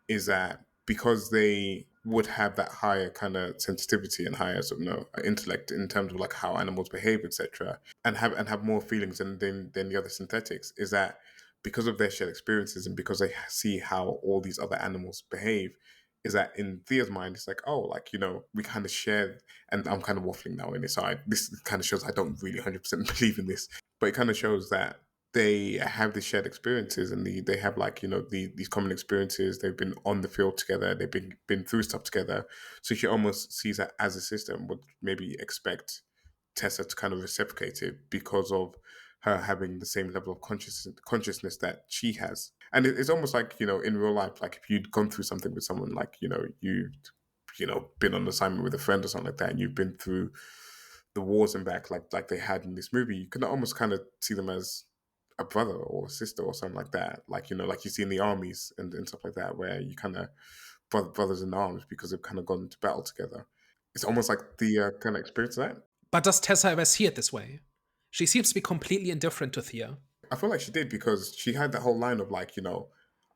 is that because they would have that higher kind of sensitivity and higher sort of intellect in terms of like how animals behave, etc., and have more feelings than the other synthetics, is that because of their shared experiences and because they see how all these other animals behave, is that in Thea's mind it's like, oh, like, we kind of share. And I'm kind of waffling now in this, so this kind of shows I don't really 100% believe in this, but it kind of shows that they have these shared experiences, and they have like, these common experiences. They've been on the field together. They've been through stuff together. So she almost sees that as a system, would maybe expect Tessa to kind of reciprocate it because of her having the same level of consciousness that she has. And it's almost like, in real life, like if you'd gone through something with someone, like, you've been on assignment with a friend or something like that, and you've been through the wars and back, like they had in this movie, you can almost kind of see them as a brother or a sister or something like that. Like, like you see in the armies and stuff like that, where you kind of brothers in arms because they've kind of gone to battle together. It's almost like the kind of experience of that. But does Tessa ever see it this way? She seems to be completely indifferent to Thea. I feel like she did, because she had that whole line of like,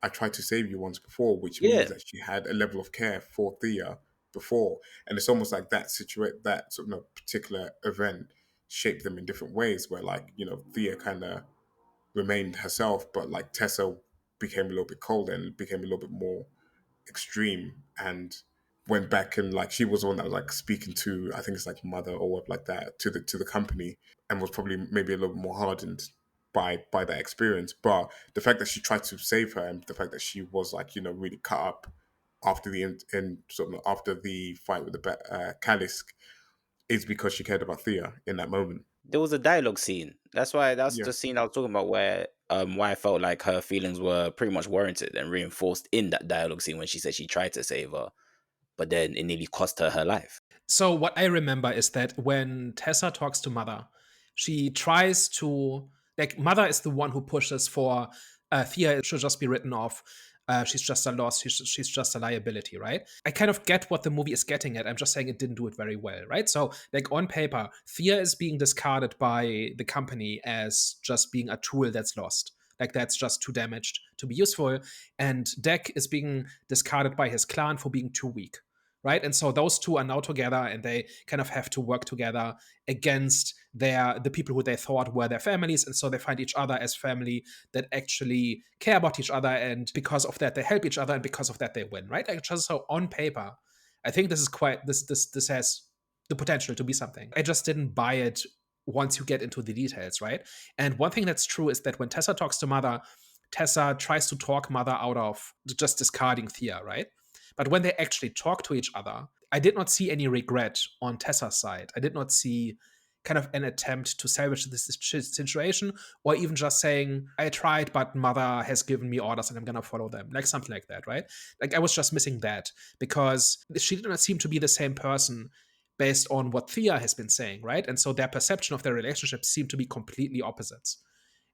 I tried to save you once before, which Yeah. means that she had a level of care for Thea before. And it's almost like that sort of particular event shaped them in different ways, where like, Thea kind of remained herself, but like Tessa became a little bit colder and became a little bit more extreme, and went back, and like she was the one that was like speaking to, I think it's like mother or what like that, to the company, and was probably maybe a little bit more hardened by that experience. But the fact that she tried to save her, and the fact that she was like, really cut up after after the fight with the Kalisk, is because she cared about Thea in that moment. There was a dialogue scene. That's the Yeah. scene I was talking about, where why I felt like her feelings were pretty much warranted and reinforced in that dialogue scene when she said she tried to save her, but then it nearly cost her life. So what I remember is that when Tessa talks to Mother, she tries to Like, Mother is the one who pushes for Thea should just be written off. She's just a loss. She's just a liability, right? I kind of get what the movie is getting at. I'm just saying it didn't do it very well, right? So, like, on paper, Thea is being discarded by the company as just being a tool that's lost. Like, that's just too damaged to be useful. And Deck is being discarded by his clan for being too weak, right? And so those two are now together, and they kind of have to work together against the people who they thought were their families. And so they find each other as family that actually care about each other, and because of that they help each other, and because of that they win, right? Like, just so on paper, I think this is quite this has the potential to be something. I just didn't buy it once you get into the details, right? And one thing that's true is that when Tessa talks to Mother, Tessa tries to talk Mother out of just discarding Thea, right? But when they actually talk to each other, I did not see any regret on Tessa's side. I did not see kind of an attempt to salvage this situation, or even just saying, I tried, but Mother has given me orders and I'm going to follow them. Like, something like that, right? Like, I was just missing that, because she did not seem to be the same person based on what Thea has been saying, right? And so their perception of their relationship seemed to be completely opposites.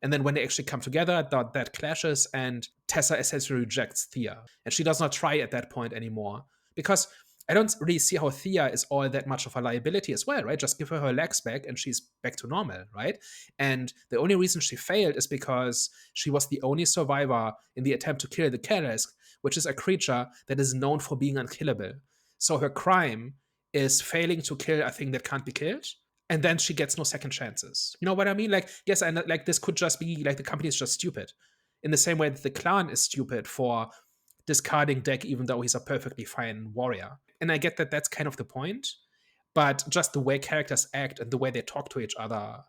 And then when they actually come together, that clashes, and Tessa essentially rejects Thea. And she does not try at that point anymore. Because I don't really see how Thea is all that much of a liability as well, right? Just give her legs back and she's back to normal, right? And the only reason she failed is because she was the only survivor in the attempt to kill the Kalesk, which is a creature that is known for being unkillable. So her crime is failing to kill a thing that can't be killed, and then she gets no second chances. You know what I mean? Like, yes, and like, this could just be like the company is just stupid, in the same way that the clan is stupid for discarding Deck even though he's a perfectly fine warrior. And I get that that's kind of the point, but just the way characters act and the way they talk to each other,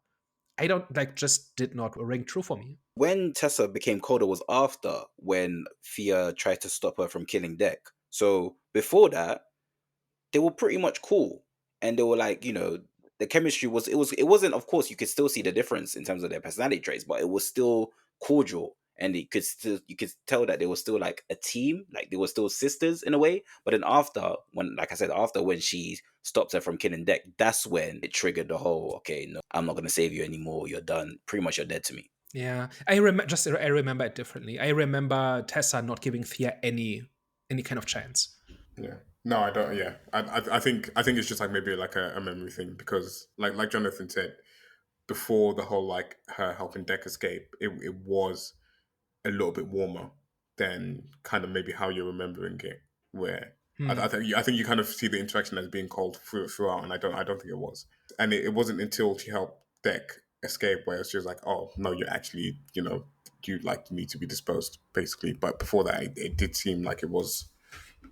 I don't like, just did not ring true for me. When Tessa became colder was after when Thea tried to stop her from killing Deck. So before that, they were pretty much cool, and they were like, the chemistry it wasn't, of course you could still see the difference in terms of their personality traits, but it was still cordial, and you could tell that they were still like a team, like they were still sisters in a way. But then after, when, like I said, after when she stopped her from killing Deck, that's when it triggered the whole, okay, no, I'm not gonna save you anymore, you're done, pretty much you're dead to me. Yeah, I remember it differently. I remember Tessa not giving Thea any kind of chance. Yeah. No, I don't. Yeah, I think it's just like maybe like a memory thing, because like Jonathan said before, the whole like her helping Deck escape, it was a little bit warmer than kind of maybe how you're remembering it. Where I think you kind of see the interaction as being cold throughout, and I don't think it was. And it wasn't until she helped Deck escape where she was like, oh no, you're actually you like need to be disposed basically. But before that, it did seem like it was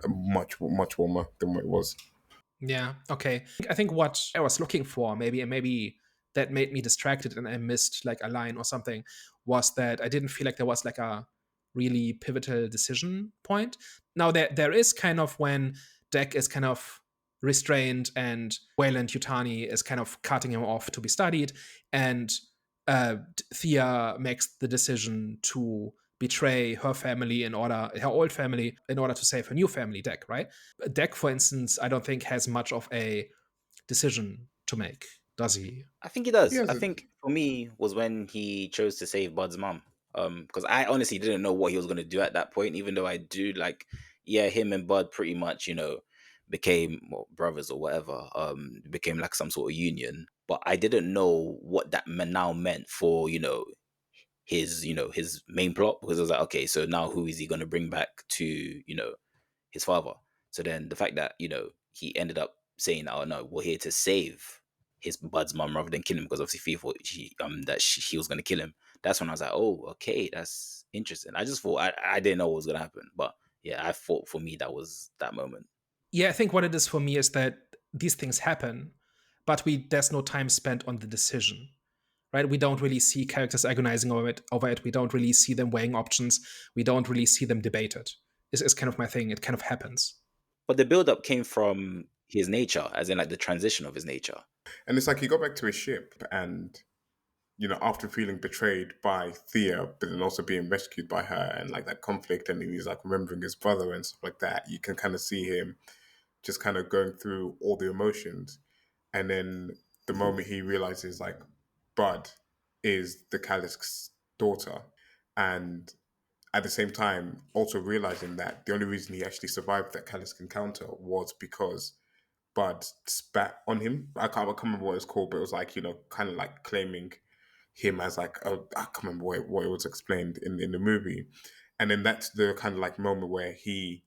much warmer than what it was. Yeah, okay. I think what I was looking for, maybe that made me distracted and I missed like a line or something, was that I didn't feel like there was like a really pivotal decision point. Now there is kind of when Deck is kind of restrained and Wayland Yutani is kind of cutting him off to be studied, and Thea makes the decision to betray her family her old family in order to save her new family, Deck, right? Deck, for instance, I don't think has much of a decision to make, does he? I think he does. Yes. I think for me was when he chose to save Bud's mom. Because I honestly didn't know what he was gonna do at that point, even though I do like, yeah, him and Bud pretty much, became, well, brothers or whatever. Became like some sort of union. But I didn't know what that now meant for, his main plot, because I was like, okay, so now who is he gonna bring back to, his father? So then the fact that, he ended up saying, oh no, we're here to save his Bud's mom rather than kill him, because obviously he thought he was gonna kill him. That's when I was like, oh, okay, that's interesting. I just thought I didn't know what was gonna happen, but yeah, I thought for me that was that moment. Yeah, I think what it is for me is that these things happen, but there's no time spent on the decision. Right? We don't really see characters agonizing over it. We don't really see them weighing options. We don't really see them debated. Is kind of my thing. It kind of happens. But the build up came from his nature, as in like the transition of his nature. And it's like he got back to his ship, and after feeling betrayed by Thea, but then also being rescued by her, and like that conflict, and he's like remembering his brother and stuff like that. You can kind of see him just kind of going through all the emotions, and then the moment he realizes like Bud is the Calip's daughter. And at the same time, also realizing that the only reason he actually survived that Calip's encounter was because Bud spat on him. I can't remember what it's called, but it was like, kind of like claiming him as like, I can't remember what it was explained in the movie. And then that's the kind of like moment where he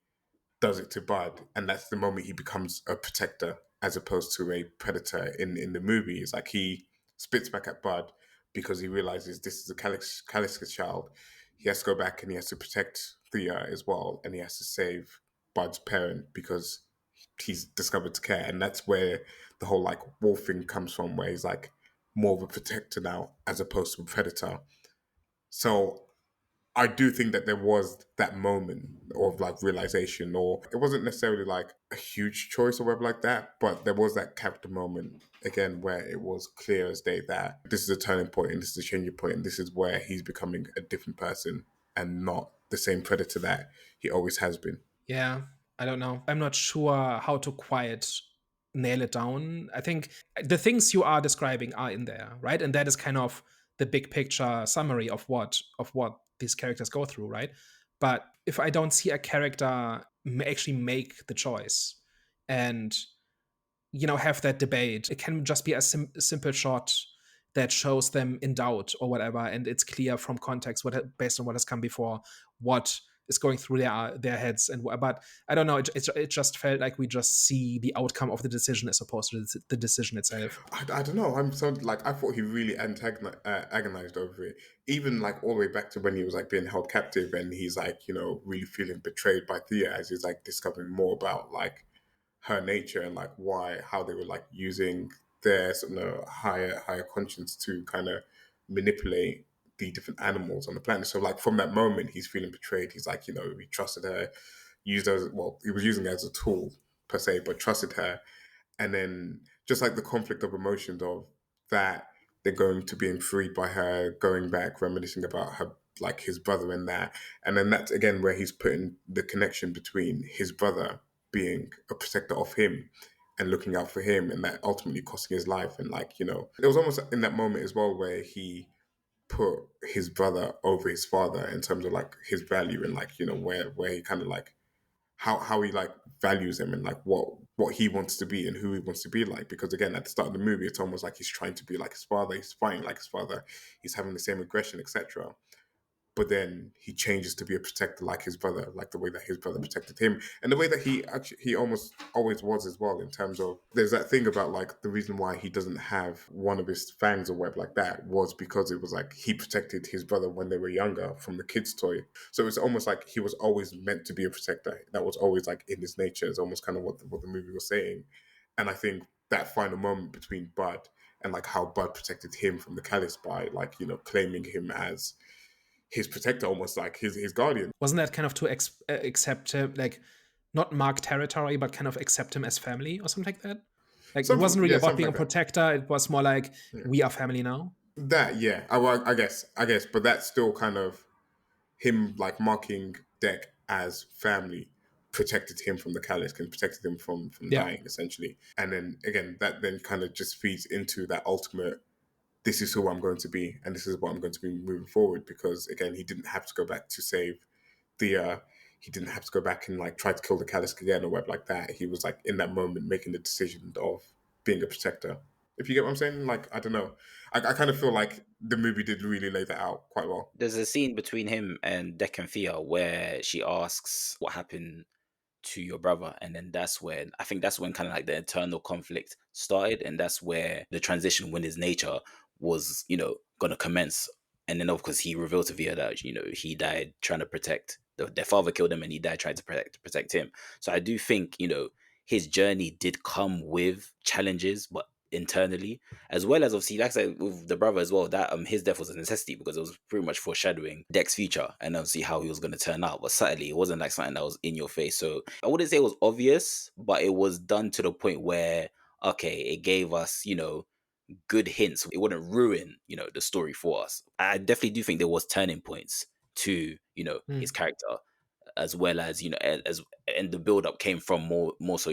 does it to Bud, and that's the moment he becomes a protector as opposed to a predator in the movie. It's like he spits back at Bud because he realizes this is a Kaliska child. He has to go back and he has to protect Thea as well, and he has to save Bud's parent because he's discovered to care, and that's where the whole like wolf thing comes from, where he's like more of a protector now as opposed to a predator. So I do think that there was that moment of like realization, or it wasn't necessarily like a huge choice or whatever like that, but there was that character moment again where it was clear as day that this is a turning point and this is a changing point and this is where he's becoming a different person and not the same predator that he always has been. Yeah, I don't know. I'm not sure how to quite nail it down. I think the things you are describing are in there, right? And that is kind of the big picture summary of what these characters go through, right? But if I don't see a character actually make the choice and have that debate, it can just be a simple shot that shows them in doubt or whatever, and it's clear from context based on what has come before what is going through their heads. But I don't know, it just felt like we just see the outcome of the decision as opposed to the decision itself. I don't know. I'm so like I thought he really agonized over it, even like all the way back to when he was like being held captive and he's like really feeling betrayed by Thea as he's like discovering more about like her nature and like how they were like using their higher conscience to kind of manipulate the different animals on the planet. So like from that moment, he's feeling betrayed. He's like he trusted her, used her he was using her as a tool per se, but trusted her. And then just like the conflict of emotions of that they're going to being freed by her, going back, reminiscing about her, like his brother and that. And then that's again where he's putting the connection between his brother being a protector of him and looking out for him, and that ultimately costing his life. And like, it was almost in that moment as well where he put his brother over his father in terms of like his value and like, where he kind of like how he like values him and like what he wants to be and who he wants to be like. Because again, at the start of the movie, it's almost like he's trying to be like his father, he's fighting like his father, he's having the same aggression, etc. But then he changes to be a protector like his brother, like the way that his brother protected him, and the way that he almost always was as well. In terms of there's that thing about like the reason why he doesn't have one of his fangs or web like that was because it was like he protected his brother when they were younger from the kid's toy. So it's almost like he was always meant to be a protector. That was always like in his nature. It's almost kind of what the movie was saying, and I think that final moment between Bud and like how Bud protected him from the Callus by like claiming him as his protector, almost like his guardian. Wasn't that kind of to accept him, like not mark territory, but kind of accept him as family or something like that? Like it wasn't really about being a protector. It was more like we are family now. That yeah, I guess, but that's still kind of him like marking Deck as family protected him from the Callus and protected him from dying essentially. And then again, that then kind of just feeds into that ultimate, this is who I'm going to be and this is what I'm going to be moving forward. Because again, he didn't have to go back to save the he didn't have to go back and like try to kill the Callus again or whatever like that. He was like in that moment making the decision of being a protector. If you get what I'm saying, like I don't know, I kind of feel like the movie did really lay that out quite well. There's a scene between him and Deck and Thea where she asks what happened to your brother, and then that's when kind of like the internal conflict started, and that's where the transition when his nature was gonna commence. And then of course he revealed to Thea that he died trying to protect their father, killed him, and he died trying to protect him. So I do think his journey did come with challenges, but internally, as well as obviously like I said with the brother as well, that his death was a necessity because it was pretty much foreshadowing Deck's future and obviously how he was going to turn out. But subtly, it wasn't like something that was in your face. So I wouldn't say it was obvious, but it was done to the point where okay, it gave us good hints. It wouldn't ruin the story for us. I definitely do think there was turning points to his character, as well as as and the build up came from more so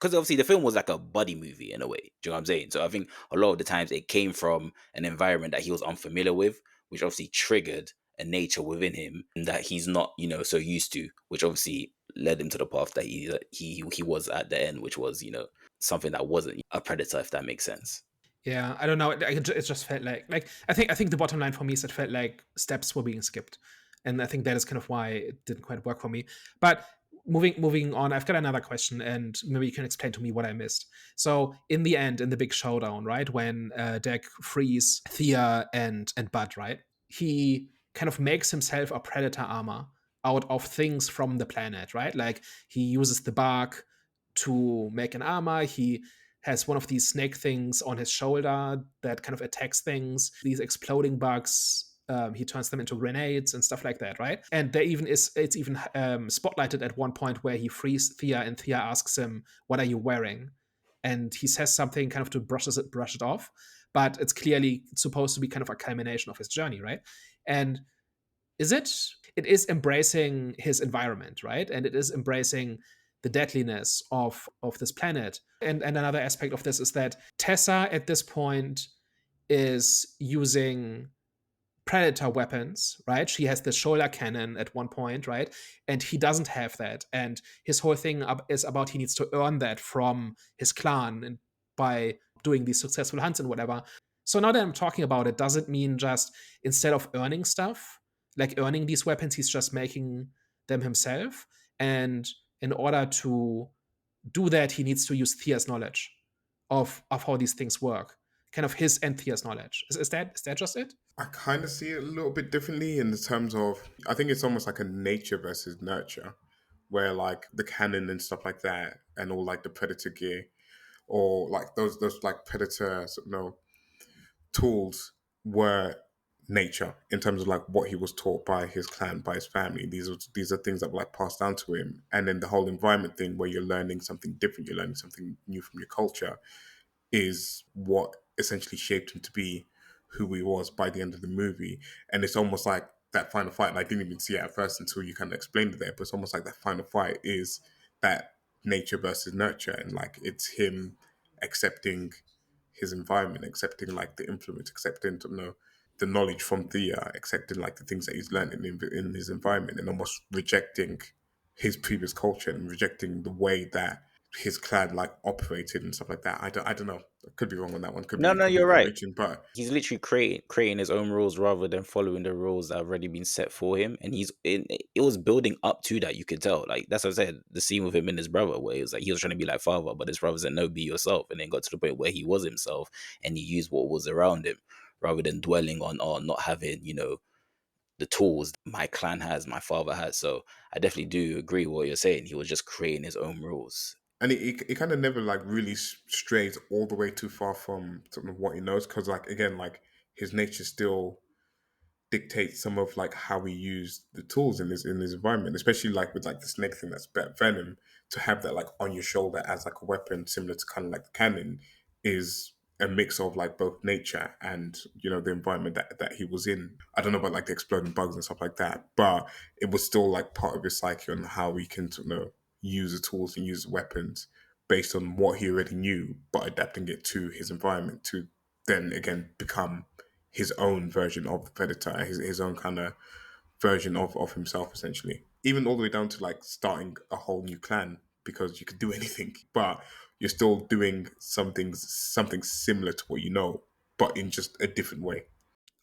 because obviously the film was like a buddy movie in a way. Do you know what I'm saying? So I think a lot of the times it came from an environment that he was unfamiliar with, which obviously triggered a nature within him that he's not, so used to, which obviously led him to the path that he was at the end, which was, something that wasn't a predator, if that makes sense. Yeah, I don't know. It just felt like I think the bottom line for me is it felt like steps were being skipped, and I think that is kind of why it didn't quite work for me. But moving on, I've got another question, and maybe you can explain to me what I missed. So in the end, in the big showdown, right, when Deck frees Thea and Bud, right, he kind of makes himself a predator armor out of things from the planet, right? Like he uses the bark to make an armor. He has one of these snake things on his shoulder that kind of attacks things. These exploding bugs, he turns them into grenades and stuff like that, right? And it's even spotlighted at one point where he frees Thea, and Thea asks him, "What are you wearing?" And he says something kind of to brush it off, but it's clearly supposed to be kind of a culmination of his journey, right? And it is embracing his environment, right? And it is embracing the deadliness of this planet. And another aspect of this is that Tessa at this point is using predator weapons, right? She has the shoulder cannon at one point, right? And he doesn't have that. And his whole thing is about he needs to earn that from his clan and by doing these successful hunts and whatever. So now that I'm talking about it, does it mean just instead of earning stuff, like earning these weapons, he's just making them himself? And in order to do that, he needs to use Thea's knowledge of how these things work, kind of his and Thea's knowledge. Is that just it? I kind of see it a little bit differently in the terms of, I think it's almost like a nature versus nurture, where like the cannon and stuff like that, and all like the predator gear, or like those like predator, tools were nature in terms of like what he was taught by his clan, by his family. These are things that were like passed down to him, and then the whole environment thing where you're learning something different, you're learning something new from your culture, is what essentially shaped him to be who he was by the end of the movie. And it's almost like that final fight, and I didn't even see it at first until you kind of explained it there, but it's almost like that final fight is that nature versus nurture, and like it's him accepting his environment, accepting like the influence, accepting the knowledge from Thea, accepting like the things that he's learned in his environment, and almost rejecting his previous culture and rejecting the way that his clan like operated and stuff like that. I don't know. I could be wrong on that one. Could No, be no, you're right. reaching, but He's literally creating his own rules rather than following the rules that have already been set for him. And it was building up to that. You could tell, like that's what I said. The scene with him and his brother, where he was like he was trying to be like father, but his brother said no, be yourself, and then got to the point where he was himself and he used what was around him rather than dwelling on not having the tools my clan has, my father has. So I definitely do agree with what you're saying. He was just creating his own rules. and it kind of never like really strays all the way too far from sort of what he knows, because like again, like his nature still dictates some of like how he used the tools in his environment, especially like with like the snake thing that's venom, to have that like on your shoulder as like a weapon similar to kind of like the cannon is a mix of like both nature and the environment that he was in. I don't know about like the exploding bugs and stuff like that, but it was still like part of his psyche on how he can use the tools and use the weapons based on what he already knew, but adapting it to his environment to then again become his own version of the predator, his own kind of version of himself, essentially. Even all the way down to like starting a whole new clan, because you could do anything, but you're still doing something similar to what you know, but in just a different way.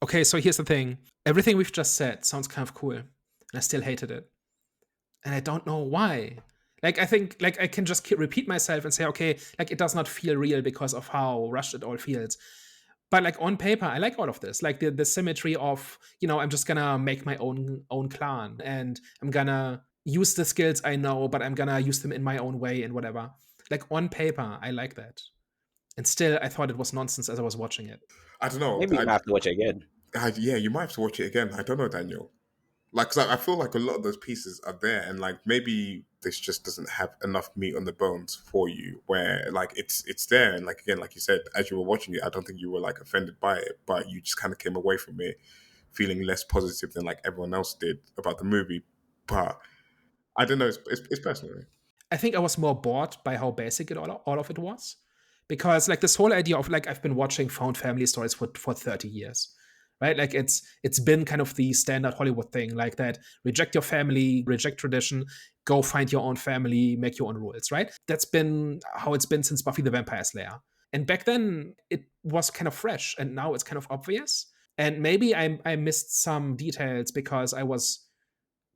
Okay, so here's the thing. Everything we've just said sounds kind of cool, and I still hated it. And I don't know why. Like, I think, like, I can just repeat myself and say, okay, like, it does not feel real because of how rushed it all feels. But, like, on paper, I like all of this. Like, the symmetry of, I'm just gonna make my own clan, and I'm gonna use the skills I know, but I'm gonna use them in my own way and whatever. Like, on paper, I like that. And still, I thought it was nonsense as I was watching it. I don't know. Maybe you might have to watch it again. Yeah, you might have to watch it again. I don't know, Daniel. Like, 'cause I feel like a lot of those pieces are there, and like maybe this just doesn't have enough meat on the bones for you. Where like it's there, and like again, like you said, as you were watching it, I don't think you were like offended by it, but you just kind of came away from it feeling less positive than like everyone else did about the movie. But I don't know. It's personal. I think I was more bored by how basic all of it was. Because like this whole idea of like I've been watching found family stories for 30 years. Right? Like it's been kind of the standard Hollywood thing, like that reject your family, reject tradition, go find your own family, make your own rules, right? That's been how it's been since Buffy the Vampire Slayer. And back then it was kind of fresh, and now it's kind of obvious. And maybe I missed some details because I was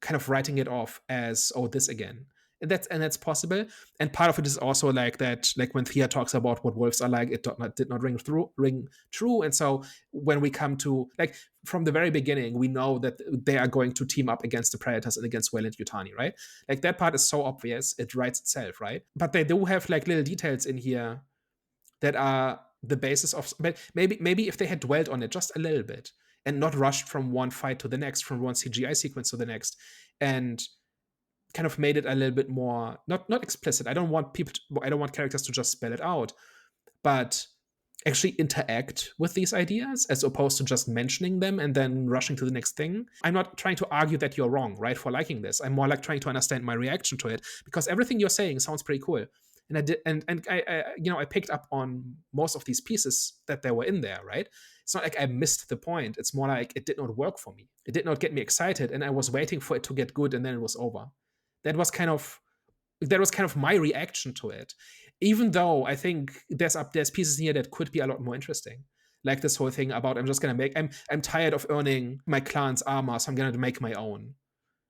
kind of writing it off as, oh, this again. And that's possible. And part of it is also like that, like when Thea talks about what wolves are like, it did not ring true. And so when we come to like from the very beginning, we know that they are going to team up against the predators and against Wayland Yutani, right? Like that part is so obvious, it writes itself, right? But they do have like little details in here that are the basis of, but maybe if they had dwelled on it just a little bit and not rushed from one fight to the next, from one CGI sequence to the next, and kind of made it a little bit more not explicit. I don't want characters to just spell it out, but actually interact with these ideas as opposed to just mentioning them and then rushing to the next thing. I'm not trying to argue that you're wrong, right, for liking this. I'm more like trying to understand my reaction to it, because everything you're saying sounds pretty cool. And I did, and I picked up on most of these pieces that they were in there, right? It's not like I missed the point. It's more like it did not work for me. It did not get me excited, and I was waiting for it to get good, and then it was over. That was kind of my reaction to it. Even though I think there's pieces here that could be a lot more interesting. Like this whole thing about I'm tired of earning my clan's armor, so I'm gonna make my own.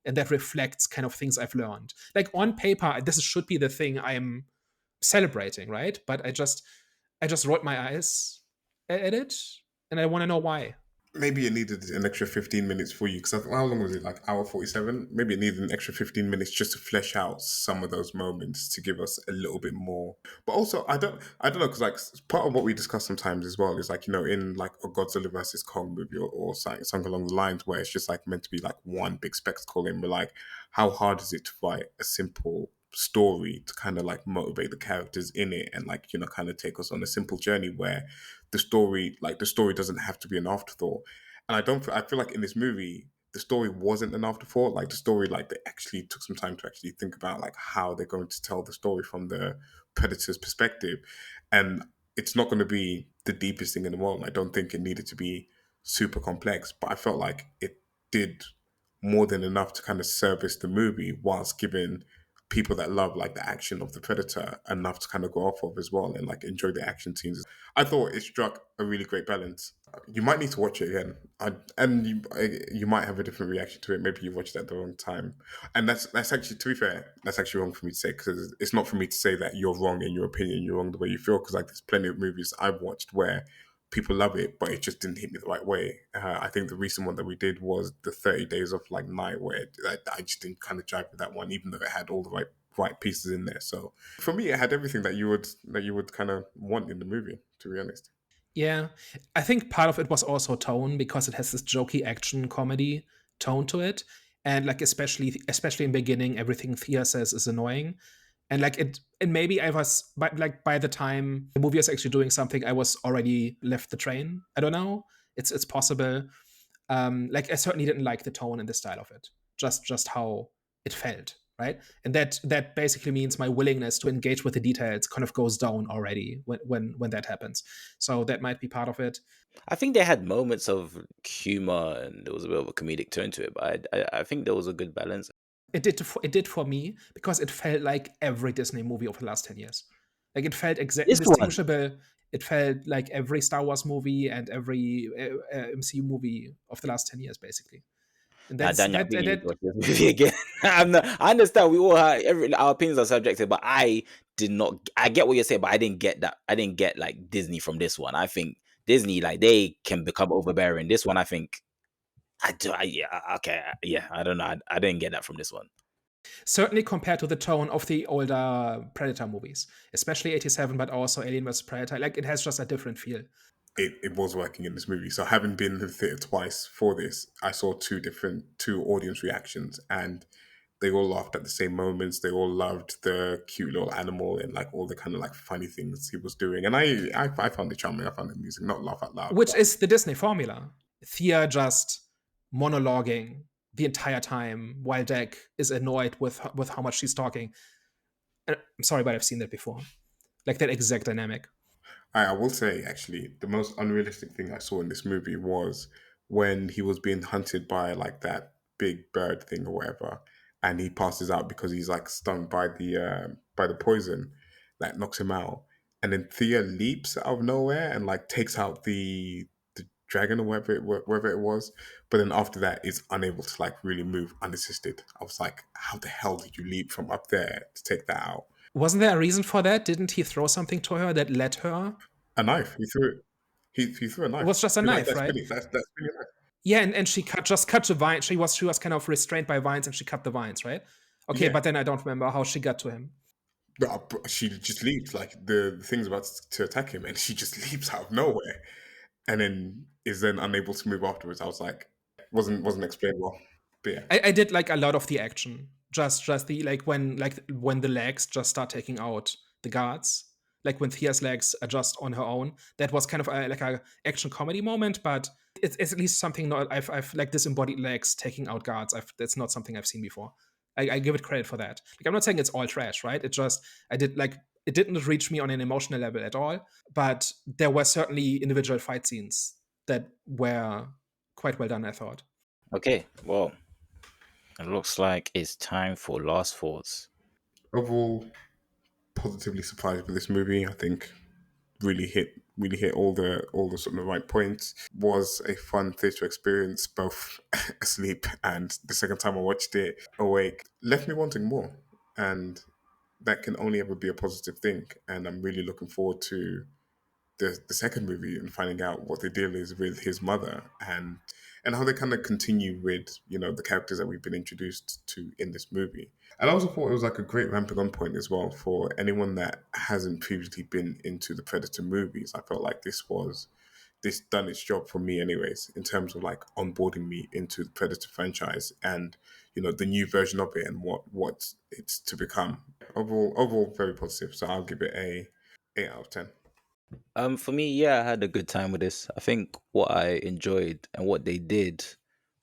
And that reflects kind of things I've learned. Like on paper, this should be the thing I'm celebrating, right? But I just rolled my eyes at it, and I want to know why. Maybe it needed an extra 15 minutes for you, because how long was it, like hour 47? Maybe it needed an extra 15 minutes just to flesh out some of those moments to give us a little bit more. But also, I don't know, because like part of what we discuss sometimes as well is like, you know, in like a Godzilla versus Kong movie or something along the lines where it's just like meant to be like one big spectacle, and we're like, how hard is it to write a simple story to kind of like motivate the characters in it, and like, you know, kind of take us on a simple journey where the story doesn't have to be an afterthought. And I feel like in this movie the story wasn't an afterthought. Like the story, like they actually took some time to actually think about like how they're going to tell the story from the predator's perspective. And it's not going to be the deepest thing in the world. I don't think it needed to be super complex, but I felt like it did more than enough to kind of service the movie whilst giving people that love like the action of the Predator enough to kind of go off of as well and like enjoy the action scenes. I thought it struck a really great balance. You might need to watch it again, you might have a different reaction to it. Maybe you watched it at the wrong time, and that's actually, to be fair, that's actually wrong for me to say, because it's not for me to say that you're wrong in your opinion, you're wrong the way you feel, because like there's plenty of movies I've watched where people love it, but it just didn't hit me the right way. I think the recent one that we did was the 30 Days of like Night, where I just didn't kind of jive with that one, even though it had all the right pieces in there. So for me, it had everything that you would kind of want in the movie, to be honest. Yeah, I think part of it was also tone, because it has this jokey action comedy tone to it, and like especially in the beginning, everything Thea says is annoying, and like it, and maybe I was, but like by the time the movie was actually doing something, I was already left the train. I don't know. It's possible. Like I certainly didn't like the tone and the style of it. Just how it felt, right? And that basically means my willingness to engage with the details kind of goes down already when that happens. So that might be part of it. I think they had moments of humor and there was a bit of a comedic tone to it, but I think there was a good balance. It did for me, because it felt like every Disney movie over the last 10 years. Like it felt exactly This one, distinguishable. It felt like every Star Wars movie and every MCU movie of the last 10 years, basically. And nah, that's Daniel, I that think you need that to watch this movie again. I understand we all have our opinions are subjective, but I did not. I get what you're saying, but I didn't get that. I didn't get like Disney from this one. I think Disney, like, they can become overbearing. This one, I think, yeah, I don't know. I didn't get that from this one. certainly compared to the tone of the older Predator movies, especially 87, but also Alien vs. Predator. Like it has just a different feel. It was working in this movie. So having been in the theatre twice for this, I saw two audience reactions, and they all laughed at the same moments. They all loved the cute little animal and like all the kind of like funny things he was doing. And I found it charming. I found the music, not laugh out loud. Which is the Disney formula. Thea just monologuing the entire time while Deck is annoyed with how much she's talking. I'm sorry, but I've seen that before. Like that exact dynamic. I will say, actually, the most unrealistic thing I saw in this movie was when he was being hunted by like that big bird thing or whatever, and he passes out because he's like stung by the poison that knocks him out, and then Thea leaps out of nowhere and like takes out the dragon or wherever it was, but then after that is unable to like really move unassisted. I was like, how the hell did you leap from up there to take that out? Wasn't there a reason for that? Didn't he throw something to her that led her? A knife. He threw it. He threw a It knife. was just a Like knife, that's right? spinning. That's spinning knife. Yeah, and she just cut the vine. She was kind of restrained by vines, and she cut the vines, right? Okay, Yeah. but then I don't remember how she got to him. But she just leaps. Like the thing's about to attack him, and she just leaps out of nowhere, and then is then unable to move afterwards. I was like, wasn't explained well. But yeah, I did like a lot of the action. Just the like when the legs just start taking out the guards. Like when Thea's legs are just on her own. That was kind of like a action comedy moment, but it's at least something not I've like disembodied legs taking out guards. That's not something I've seen before. I give it credit for that. Like I'm not saying it's all trash, right? It just I did like it didn't reach me on an emotional level at all, but there were certainly individual fight scenes that were quite well done, I thought. Okay, well, it looks like it's time for last thoughts. overall, positively surprised with this movie. I think really hit all the sort of right points. Was a fun theatre experience, both asleep and the second time I watched it awake. Left me wanting more, and that can only ever be a positive thing. And I'm really looking forward to the second movie and finding out what the deal is with his mother and how they kind of continue with the characters that we've been introduced to in this movie. And I also thought it was like a great ramping on point as well for anyone that hasn't previously been into the Predator movies. I felt like this done its job for me anyways in terms of like onboarding me into the Predator franchise and the new version of it and what it's to become. Overall very positive, so I'll give it a 8 out of 10. For me, yeah, I had a good time with this. I think what I enjoyed and what they did,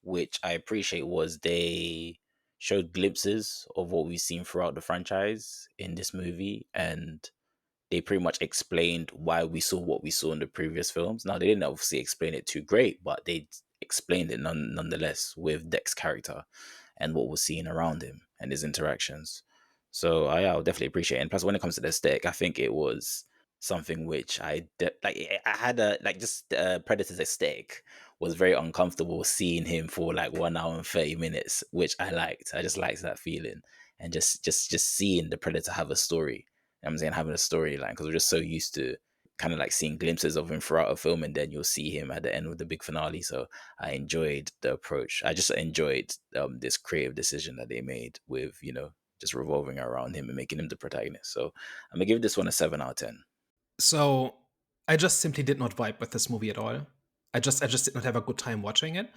which I appreciate, was they showed glimpses of what we've seen throughout the franchise in this movie, and they pretty much explained why we saw what we saw in the previous films. Now, they didn't obviously explain it too great, but they explained it nonetheless with Deck's character and what was seen around him and his interactions. So I'll definitely appreciate it. And plus, when it comes to the aesthetic, I think it was something which like. I had a like just Predator's aesthetic was very uncomfortable seeing him for like 1 hour and 30 minutes, which I liked. I just liked that feeling and just seeing the Predator have a story. I'm saying having a storyline because we're just so used to kind of like seeing glimpses of him throughout a film, and then you'll see him at the end of the big finale. So I enjoyed the approach. I just enjoyed this creative decision that they made with just revolving around him and making him the protagonist. So I'm gonna give this one a 7 out of 10. So I just simply did not vibe with this movie at all. I just did not have a good time watching it.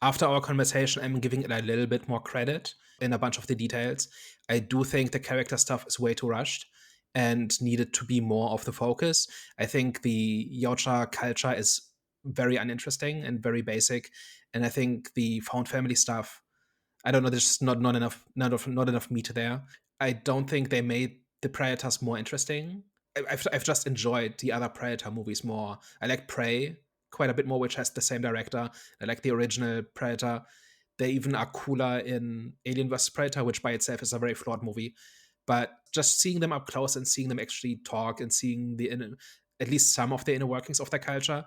After our conversation, I'm giving it a little bit more credit in a bunch of the details. I do think the character stuff is way too rushed and needed to be more of the focus. I think the Yautja culture is very uninteresting and very basic, and I think the found family stuff, I don't know, there's just not enough meat there. I don't think they made the Predators more interesting. I've just enjoyed the other Predator movies more. I like Prey quite a bit more, which has the same director. I like the original Predator. They even are cooler in Alien vs Predator, which by itself is a very flawed movie. But just seeing them up close and seeing them actually talk and seeing at least some of the inner workings of their culture,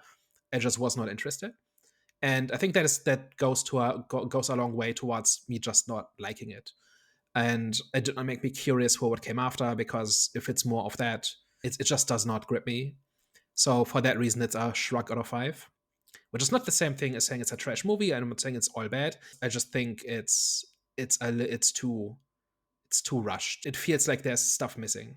I just was not interested. And I think that goes a long way towards me just not liking it. And it did not make me curious for what came after, because if it's more of that, it just does not grip me. So for that reason, it's a shrug out of 5, which is not the same thing as saying it's a trash movie. I'm not saying it's all bad. I just think it's too rushed. It feels like there's stuff missing.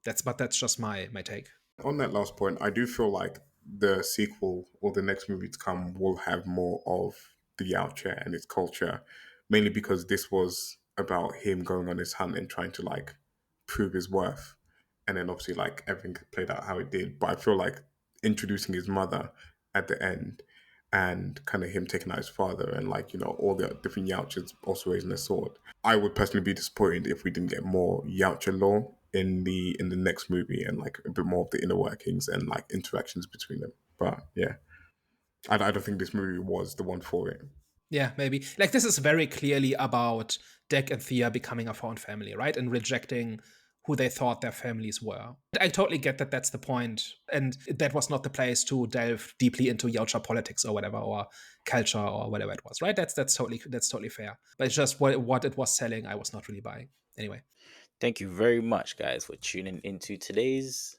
That's just my take. On that last point, I do feel like the sequel or the next movie to come will have more of the Yautja and its culture, mainly because this was about him going on his hunt and trying to like prove his worth. And then obviously like everything played out how it did. But I feel like introducing his mother at the end and kind of him taking out his father and like, all the different Yautjas also raising their sword. I would personally be disappointed if we didn't get more Yautja lore in the next movie, and like a bit more of the inner workings and like interactions between them. But yeah, I don't think this movie was the one for it. Yeah, maybe. Like, this is very clearly about Deck and Thea becoming a found family, right? And rejecting who they thought their families were. I totally get that that's the point. And that was not the place to delve deeply into Yautja politics or whatever, or culture or whatever it was, right? That's totally fair. But it's just what it was selling, I was not really buying. Anyway. Thank you very much, guys, for tuning into today's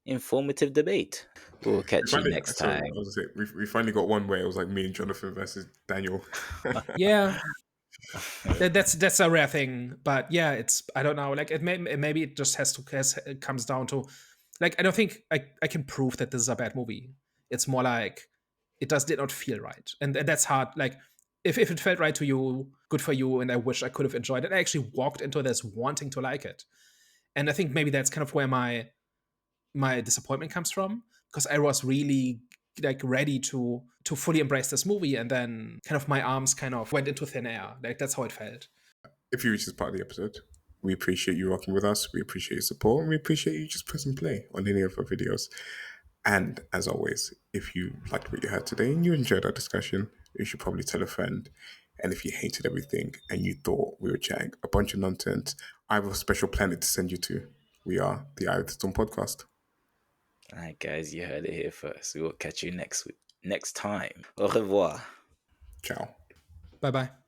informative debate. We'll catch you next Sorry, time. I was gonna say, we finally got one where it was like me and Jonathan versus Daniel. Yeah. That's a rare thing, but yeah, it's, I don't know, like maybe it just it comes down to, like, I don't think I can prove that this is a bad movie. It's more like it did not feel right, and that's hard. Like, if it felt right to you, good for you, and I wish I could have enjoyed it. I actually walked into this wanting to like it, and I think maybe that's kind of where my disappointment comes from, because I was really like ready to fully embrace this movie, and then kind of my arms kind of went into thin air. Like, that's how it felt. If you reach this part of the episode, we appreciate you rocking with us. We appreciate your support, and we appreciate you just pressing play on any of our videos. And as always, if you liked what you heard today and you enjoyed our discussion, you should probably tell a friend. And if you hated everything and you thought we were chatting a bunch of nonsense, I have a special planet to send you to. We are the Eye of the Storm podcast. All right, guys, you heard it here first. We will catch you next time. Au revoir. Ciao. Bye bye.